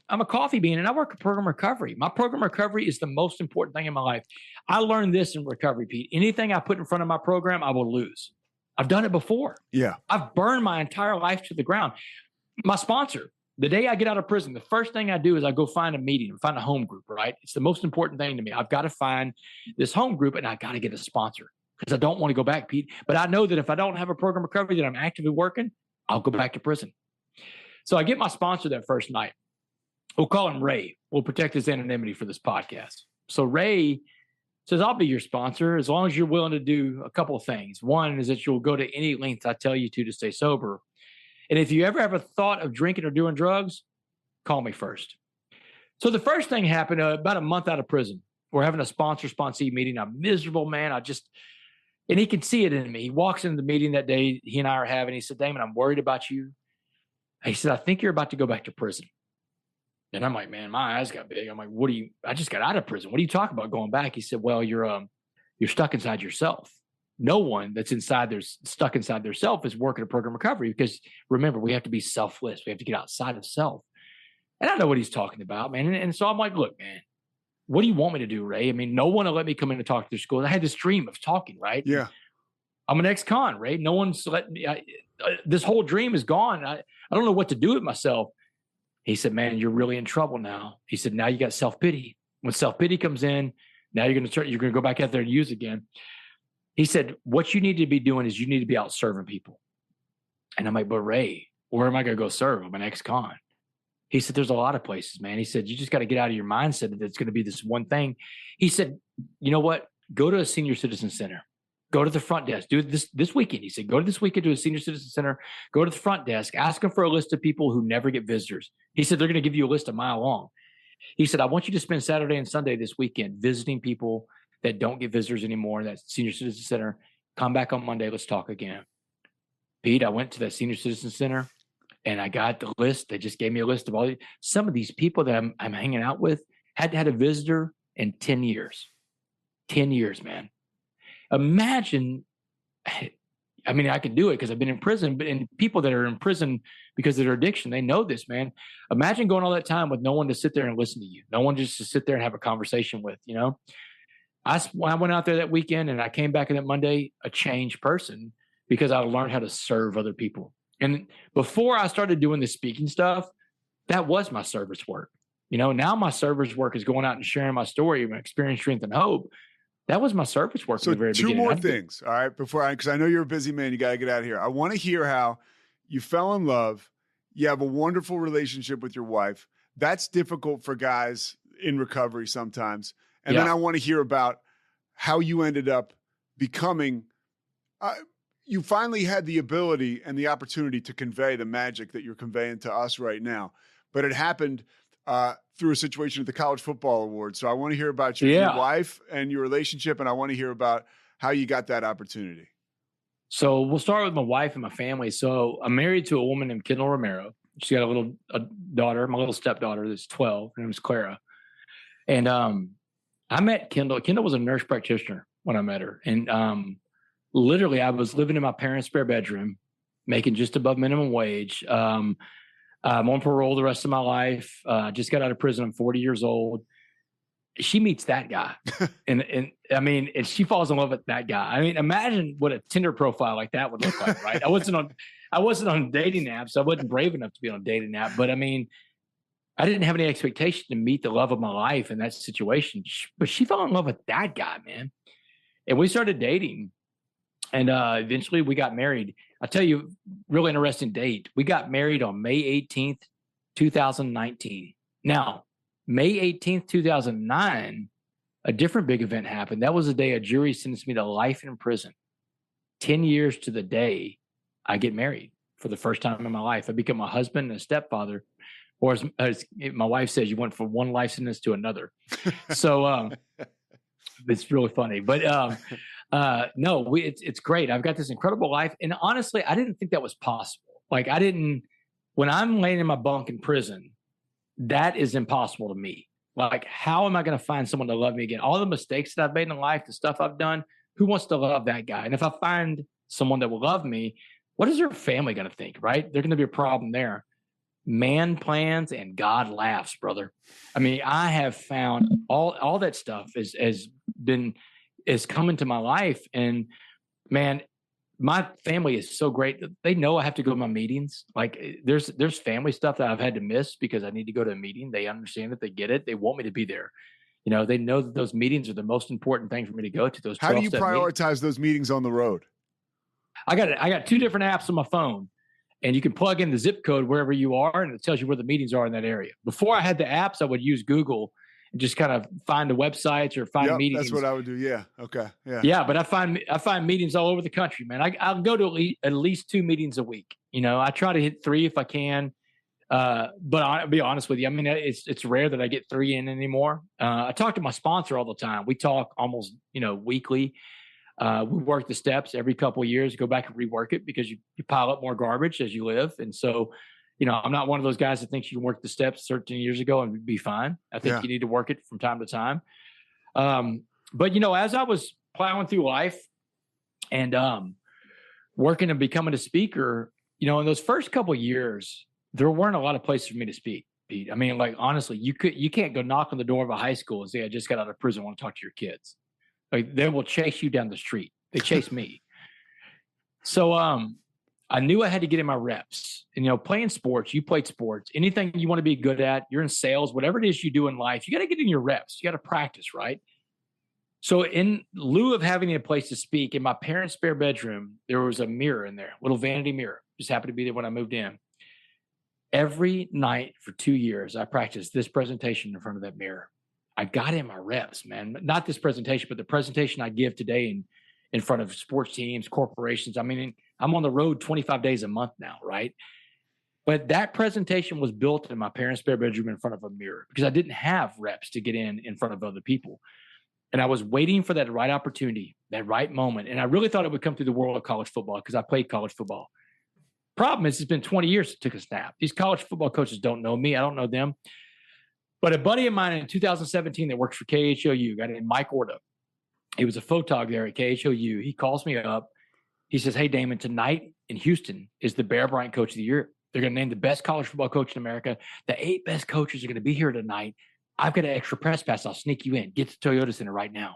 I'm a coffee bean, and I work a program recovery. My program recovery is the most important thing in my life. I learned this in recovery, Pete. Anything I put in front of my program, I will lose. I've done it before. Yeah. I've burned my entire life to the ground. My sponsor, the day I get out of prison, the first thing I do is I go find a meeting, find a home group, right? It's the most important thing to me. I've got to find this home group, and I got to get a sponsor because I don't want to go back, Pete. But I know that if I don't have a program recovery that I'm actively working, I'll go back to prison. So I get my sponsor that first night. We'll call him Ray. We'll protect his anonymity for this podcast. So Ray says, I'll be your sponsor as long as you're willing to do a couple of things. One is that you'll go to any length I tell you to stay sober. And if you ever have a thought of drinking or doing drugs, call me first. So the first thing happened about a month out of prison. We're having a sponsor-sponsee meeting. I'm miserable, man. And he can see it in me. He walks into the meeting that day he and I are having. He said, Damon, I'm worried about you. He said, I think you're about to go back to prison. And I'm like, man, my eyes got big. I'm like, I just got out of prison. What are you talking about going back? He said, well, you're stuck inside yourself. no one that's stuck inside their self is working a program recovery, because remember, we have to be selfless. We have to get outside of self. And I know what he's talking about, man. And so I'm like, look, man, what do you want me to do, Ray? I mean, no one will let me come in and talk to their school. I had this dream of talking, right? Yeah. I'm an ex-con, Ray. No one's let me. This whole dream is gone. I don't know what to do with myself. He said, man, you're really in trouble now. He said, now you got self-pity. When self-pity comes in, now you're going to go back out there and use again. He said, what you need to be doing is you need to be out serving people. And I'm like, but Ray, where am I going to go serve? I'm an ex-con. He said, there's a lot of places, man. He said, you just got to get out of your mindset that it's going to be this one thing. He said, you know what? Go to a senior citizen center. Go to the front desk. Do it this weekend. He said, go to this weekend to a senior citizen center. Go to the front desk. Ask them for a list of people who never get visitors. He said, they're going to give you a list a mile long. He said, I want you to spend Saturday and Sunday this weekend visiting people that don't get visitors anymore in that senior citizen center. Come back on Monday. Let's talk again. Pete, I went to that senior citizen center and I got the list. They just gave me a list of some of these people that I'm hanging out with hadn't had a visitor in 10 years. 10 years, man. Imagine, I mean, I can do it because I've been in prison, but in people that are in prison because of their addiction, they know this, man. Imagine going all that time with no one to sit there and listen to you. No one just to sit there and have a conversation with, you know. I went out there that weekend and I came back on that Monday a changed person because I learned how to serve other people. And before I started doing this speaking stuff, that was my service work. You know, now my service work is going out and sharing my story, my experience, strength, and hope. That was my service work. So at the very beginning. Two more things, all right, because I know you're a busy man. You got to get out of here. I want to hear how you fell in love. You have a wonderful relationship with your wife. That's difficult for guys in recovery sometimes. And then I want to hear about how you ended up becoming you finally had the ability and the opportunity to convey the magic that you're conveying to us right now. But it happened through a situation at the College Football Awards. So I want to hear about your wife and your relationship, and I want to hear about how you got that opportunity. So we'll start with my wife and my family. So I'm married to a woman named Kendall Romero. She got a daughter, my little stepdaughter that's 12. Her name is Clara. And I met Kendall. Kendall was a nurse practitioner when I met her. And literally, I was living in my parents' spare bedroom, making just above minimum wage. I'm on parole the rest of my life. Just got out of prison. I'm 40 years old. She meets that guy. and I mean, and she falls in love with that guy. I mean, imagine what a Tinder profile like that would look like, right? I wasn't on dating apps. I wasn't brave enough to be on a dating app. But I mean, I didn't have any expectation to meet the love of my life in that situation. But she fell in love with that guy, man. And we started dating. And eventually we got married. I'll tell you, really interesting date. We got married on May 18th, 2019. Now, May 18th, 2009, a different big event happened. That was the day a jury sentenced me to life in prison. 10 years to the day I get married for the first time in my life. I become a husband and a stepfather. Or as my wife says, you went from one life sentence to another. So it's really funny. But no, it's great. I've got this incredible life. And honestly, I didn't think that was possible. Like when I'm laying in my bunk in prison, that is impossible to me. Like, how am I going to find someone to love me again? All the mistakes that I've made in life, the stuff I've done, who wants to love that guy? And if I find someone that will love me, what is their family going to think, right? There's going to be a problem there. Man plans and God laughs, brother. I mean, I have found all that stuff has come into my life. And man, my family is so great. They know I have to go to my meetings. Like there's family stuff that I've had to miss because I need to go to a meeting. They understand it. They get it. They want me to be there. You know, they know that those meetings are the most important thing for me to go to. How do you prioritize those meetings on the road? I got two different apps on my phone, and you can plug in the zip code wherever you are, and it tells you where the meetings are in that area. Before I had the apps, I would use Google and just kind of find the websites or find meetings. That's what I would do. Yeah. Okay. Yeah. Yeah. But I find meetings all over the country, man. I'll go to at least 2 meetings a week. You know, I try to hit 3 if I can. But I'll be honest with you. I mean, it's rare that I get 3 in anymore. I talk to my sponsor all the time. We talk almost, weekly. We work the steps every couple of years, go back and rework it because you pile up more garbage as you live. And so, I'm not one of those guys that thinks you can work the steps 13 years ago and be fine. I think you need to work it from time to time. But, as I was plowing through life, And working and becoming a speaker, you know, in those first couple of years, there weren't a lot of places for me to speak, Pete. I mean, like, honestly, you can't go knock on the door of a high school and say, I just got out of prison, I want to talk to your kids. Like, they will chase you down the street. They chase me. So I knew I had to get in my reps. And, you know, playing sports, you played sports, anything you want to be good at, you're in sales, whatever it is you do in life, you got to get in your reps. You got to practice, right? So in lieu of having a place to speak, in my parents' spare bedroom, there was a mirror in there, little vanity mirror. Just happened to be there when I moved in. Every night for 2 years, I practiced this presentation in front of that mirror. I got in my reps, man. Not this presentation, but the presentation I give today in front of sports teams, corporations. I mean, I'm on the road 25 days a month now, right? But that presentation was built in my parents' spare bedroom in front of a mirror because I didn't have reps to get in front of other people. And I was waiting for that right opportunity, that right moment. And I really thought it would come through the world of college football because I played college football. Problem is, it's been 20 years since I took a snap. These college football coaches don't know me. I don't know them. But a buddy of mine in 2017 that works for KHOU, a guy named Mike Orda, he was a photog there at KHOU. He calls me up. He says, hey, Damon, tonight in Houston is the Bear Bryant Coach of the Year. They're going to name the best college football coach in America. The 8 best coaches are going to be here tonight. I've got an extra press pass. I'll sneak you in. Get to Toyota Center right now.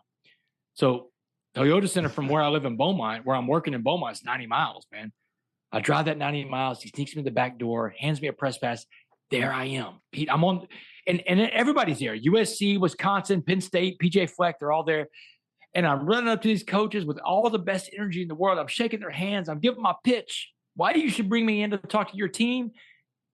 So Toyota Center from where I live in Beaumont, where I'm working in Beaumont, is 90 miles, man. I drive that 90 miles. He sneaks me in the back door, hands me a press pass. There I am, Pete. I'm on, and everybody's there. USC, Wisconsin, Penn State, PJ Fleck, they're all there. And I'm running up to these coaches with all the best energy in the world. I'm shaking their hands. I'm giving my pitch. Why do you should bring me in to talk to your team?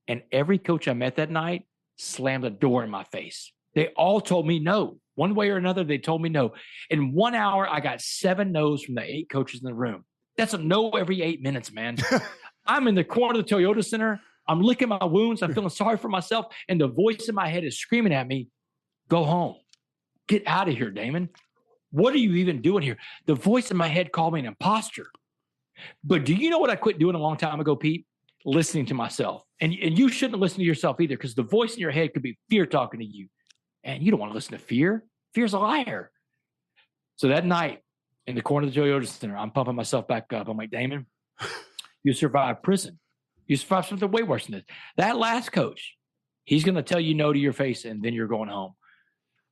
And every coach I met that night slammed a door in my face. They all told me no. One way or another, they told me no. In 1 hour, I got 7 no's from the 8 coaches in the room. That's a no every 8 minutes, man. I'm in the corner of the Toyota Center. I'm licking my wounds. I'm feeling sorry for myself. And the voice in my head is screaming at me, go home. Get out of here, Damon. What are you even doing here? The voice in my head called me an imposter. But do you know what I quit doing a long time ago, Pete? Listening to myself. And you shouldn't listen to yourself either, because the voice in your head could be fear talking to you. And you don't want to listen to fear. Fear's a liar. So that night in the corner of the Toyota Center, I'm pumping myself back up. I'm like, Damon, you survived prison. You survived something way worse than this. That last coach, he's going to tell you no to your face, and then you're going home.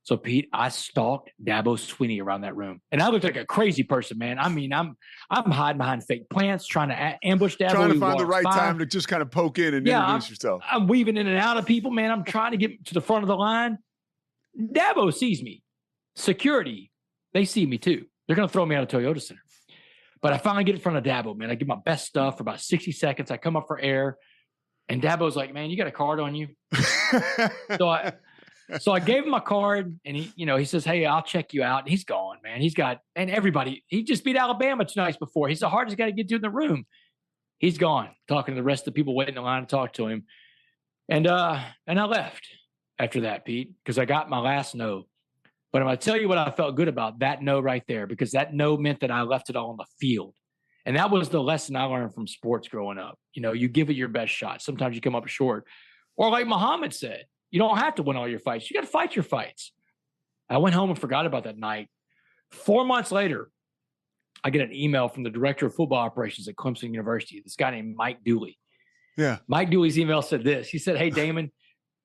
So, Pete, I stalked Dabo Swinney around that room. And I looked like a crazy person, man. I mean, I'm hiding behind fake plants, trying to ambush Dabo. Trying to find the right time to just kind of poke in and introduce yourself. I'm weaving in and out of people, man. I'm trying to get to the front of the line. Dabo sees me. Security, they see me too. They're going to throw me out of Toyota Center. But I finally get in front of Dabo, man. I give my best stuff for about 60 seconds. I come up for air. And Dabo's like, man, you got a card on you? So I gave him my card, and he says, hey, I'll check you out. And he's gone, man. And everybody, he just beat Alabama 2 nights before. He's the hardest guy to get to in the room. He's gone, talking to the rest of the people waiting in line to talk to him. And I left after that, Pete, because I got my last no. But I'm going to tell you what I felt good about that no right there, because that no meant that I left it all on the field. And that was the lesson I learned from sports growing up. You give it your best shot. Sometimes you come up short. Or like Muhammad said, you don't have to win all your fights. You got to fight your fights. I went home and forgot about that night. 4 months later, I get an email from the director of football operations at Clemson University, this guy named Mike Dooley. Yeah. Mike Dooley's email said this. He said, hey, Damon,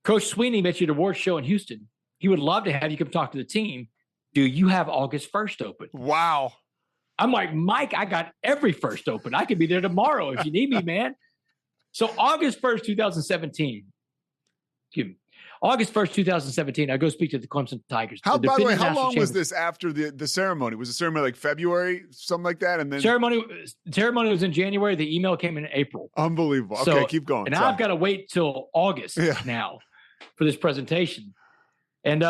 Coach Swinney met you at an awards show in Houston. He would love to have you come talk to the team. Do you have August 1st open? Wow. I'm like, Mike, I got every 1st open. I could be there tomorrow if you need me, man. So August 1st, 2017. August 1st, 2017, I go speak to the Clemson Tigers. By the way, how long was this after the ceremony? Was the ceremony like February, something like that? And then ceremony was in January. The email came in April. Unbelievable. Okay, keep going. And I've got to wait till August now for this presentation. And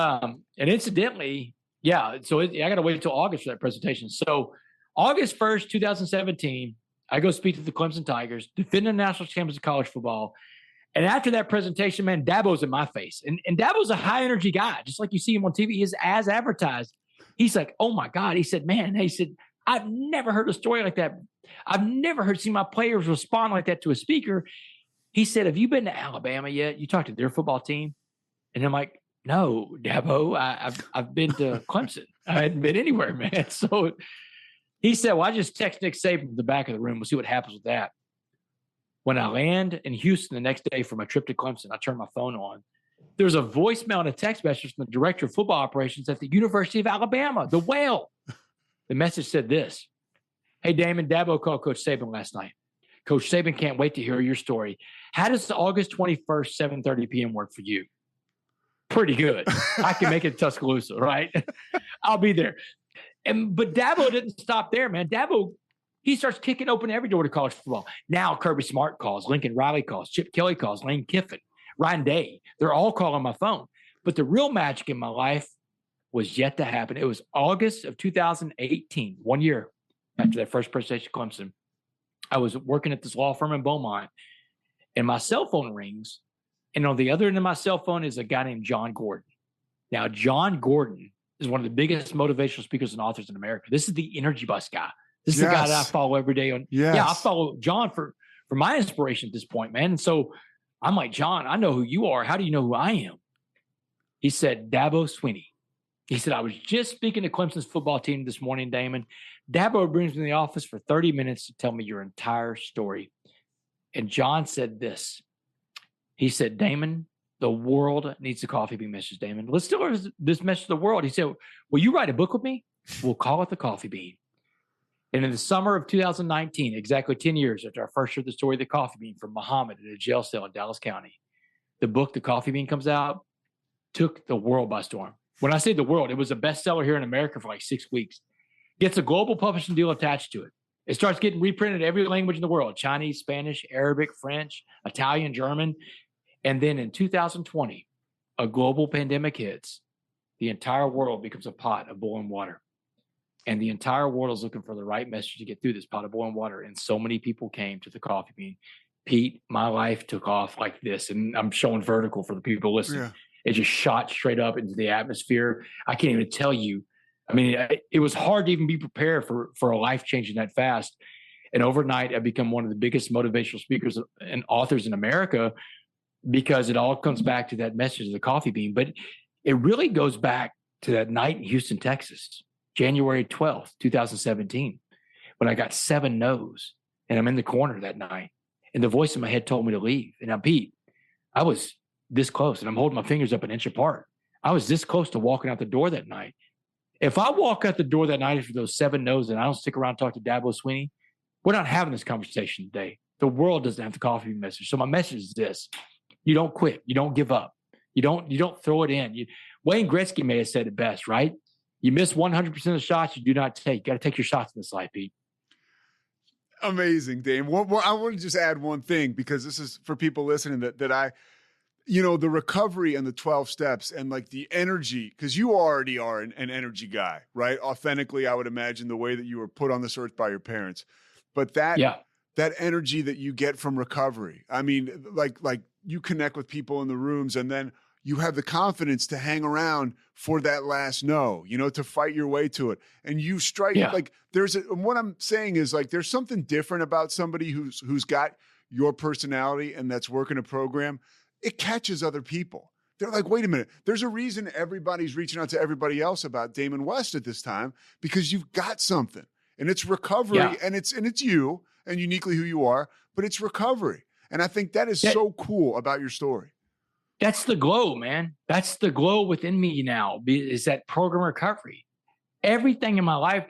incidentally, so I got to wait until August for that presentation. So August 1st, 2017, I go speak to the Clemson Tigers, defending national champions of college football. And after that presentation, man, Dabo's in my face. And Dabo's a high-energy guy, just like you see him on TV. He's as advertised. He's like, oh, my God. He said, man, I've never heard a story like that. I've never seen my players respond like that to a speaker. He said, have you been to Alabama yet? You talked to their football team? And I'm like, no, Dabo, I've been to Clemson. I hadn't been anywhere, man. So He said, well, I just text Nick Saban from the back of the room. We'll see what happens with that. When I land in Houston the next day for my trip to Clemson, I turned my phone on. There's a voicemail and a text message from the director of football operations at the University of Alabama, the Whale. The message said this: hey, Damon, Dabo called Coach Saban last night. Coach Saban can't wait to hear your story. How does August 21st, 7:30 p.m. work for you? Pretty good. I can make it Tuscaloosa, right? I'll be there. But Dabo didn't stop there, man. Dabo, he starts kicking open every door to college football. Now Kirby Smart calls, Lincoln Riley calls, Chip Kelly calls, Lane Kiffin, Ryan Day. They're all calling my phone. But the real magic in my life was yet to happen. It was August of 2018, 1 year after that first presentation at Clemson. I was working at this law firm in Beaumont, and my cell phone rings. And on the other end of my cell phone is a guy named John Gordon. Now, John Gordon is one of the biggest motivational speakers and authors in America. This is the energy bus guy. This is the guy that I follow every day. Yeah, I follow John for my inspiration at this point, man. And so I'm like, John, I know who you are. How do you know who I am? He said, Dabo Swinney. He said, I was just speaking to Clemson's football team this morning, Damon. Dabo brings me in the office for 30 minutes to tell me your entire story. And John said this. He said, Damon, the world needs a coffee bean message, Damon. Let's deliver this message to the world. He said, will you write a book with me? We'll call it The Coffee Bean. And in the summer of 2019, exactly 10 years after I first heard the story of the coffee bean from Muhammad in a jail cell in Dallas County, the book, The Coffee Bean, comes out, took the world by storm. When I say the world, it was a bestseller here in America for like 6 weeks. Gets a global publishing deal attached to it. It starts getting reprinted in every language in the world: Chinese, Spanish, Arabic, French, Italian, German. And then in 2020, a global pandemic hits. The entire world becomes a pot of boiling water. And the entire world is looking for the right message to get through this pot of boiling water. And so many people came to the coffee bean. Pete, my life took off like this. And I'm showing vertical for the people listening. Yeah. It just shot straight up into the atmosphere. I can't even tell you. I mean, it was hard to even be prepared for a life changing that fast. And overnight, I've become one of the biggest motivational speakers and authors in America, because it all comes back to that message of the coffee bean. But it really goes back to that night in Houston, Texas, January 12th, 2017, when I got 7 no's and I'm in the corner that night. And the voice in my head told me to leave. And I'm Pete. I was this close, and I'm holding my fingers up an inch apart. I was this close to walking out the door that night. If I walk out the door that night after those 7 no's and I don't stick around and talk to Dabo Swinney, we're not having this conversation today. The world doesn't have the coffee bean message. So my message is this. You don't quit. You don't give up. You don't throw it in. Wayne Gretzky may have said it best, right? You miss 100% of the shots you do not take. You got to take your shots in this life, Pete. Amazing, Dave. I want to just add one thing, because this is for people listening that I, the recovery and the 12 steps and like the energy, because you already are an energy guy, right? Authentically, I would imagine the way that you were put on this earth by your parents. But that energy that you get from recovery, I mean, like you connect with people in the rooms, and then you have the confidence to hang around for that last no, to fight your way to it. And you strike what I'm saying is like, there's something different about somebody who's got your personality and that's working a program. It catches other people. They're like, wait a minute, there's a reason everybody's reaching out to everybody else about Damon West at this time, because you've got something, and it's recovery and it's you and uniquely who you are, but it's recovery. And I think that is so cool about your story. That's the glow, man. That's the glow within me now, is that program recovery. Everything in my life,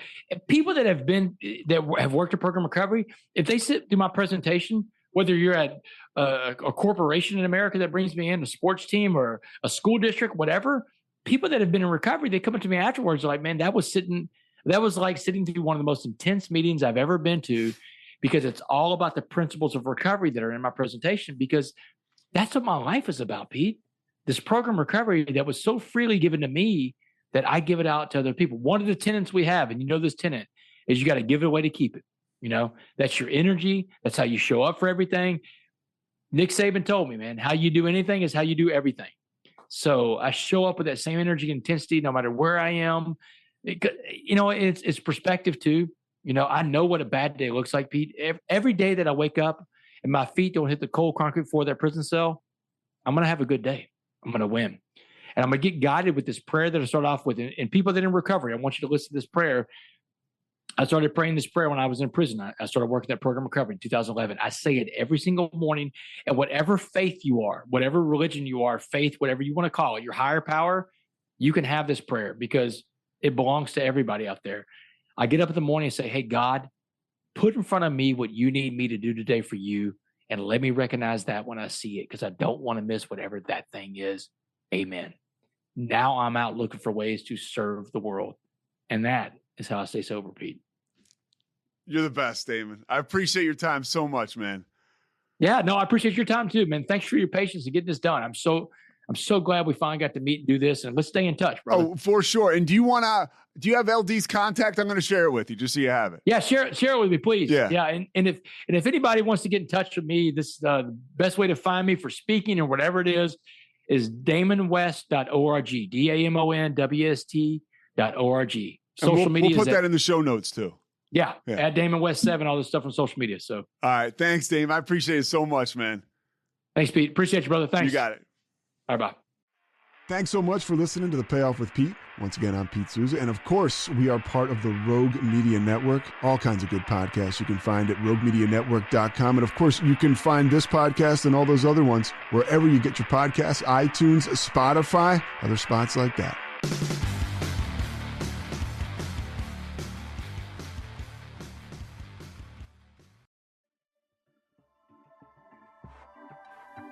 people that have worked at program recovery, if they sit through my presentation, whether you're at a corporation in America that brings me in, a sports team or a school district, whatever, people that have been in recovery, they come up to me afterwards, like, man, that was like sitting through one of the most intense meetings I've ever been to, because it's all about the principles of recovery that are in my presentation, because that's what my life is about, Pete. This program recovery that was so freely given to me that I give it out to other people. One of the tenets we have, and this tenet, is you got to give it away to keep it. That's your energy. That's how you show up for everything. Nick Saban told me, man, how you do anything is how you do everything. So I show up with that same energy and intensity no matter where I am. It's perspective too. I know what a bad day looks like, Pete. Every day that I wake up and my feet don't hit the cold concrete floor of that prison cell, I'm going to have a good day. I'm going to win. And I'm going to get guided with this prayer that I start off with. And people that are in recovery, I want you to listen to this prayer. I started praying this prayer when I was in prison. I started working that program recovery in 2011. I say it every single morning. And whatever faith you are, whatever religion you are, faith, whatever you want to call it, your higher power, you can have this prayer because it belongs to everybody out there. I get up in the morning and say, hey, God, put in front of me what you need me to do today for you. And let me recognize that when I see it, because I don't want to miss whatever that thing is. Amen. Now I'm out looking for ways to serve the world. And that is how I stay sober, Pete. You're the best, Damon. I appreciate your time so much, man. Yeah, no, I appreciate your time too, man. Thanks for your patience in getting this done. I'm so glad we finally got to meet and do this, and let's stay in touch, brother. Oh, for sure. And do you have LD's contact? I'm going to share it with you just so you have it. Yeah, share it with me, please. Yeah. And if anybody wants to get in touch with me, this the best way to find me for speaking or whatever it is damonwest.org, DAMONWST.org. Social media. We'll put that in the show notes too. Yeah, at Damon West 7, all this stuff on social media. So, all right, thanks, Dame. I appreciate it so much, man. Thanks, Pete. Appreciate you, brother. Thanks. You got it. All right, bye. Thanks so much for listening to The Payoff with Pete. Once again, I'm Pete Souza. And of course, we are part of the Rogue Media Network. All kinds of good podcasts you can find at roguemedianetwork.com. And of course, you can find this podcast and all those other ones wherever you get your podcasts, iTunes, Spotify, other spots like that.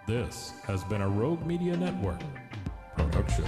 This has been a Rogue Media Network production.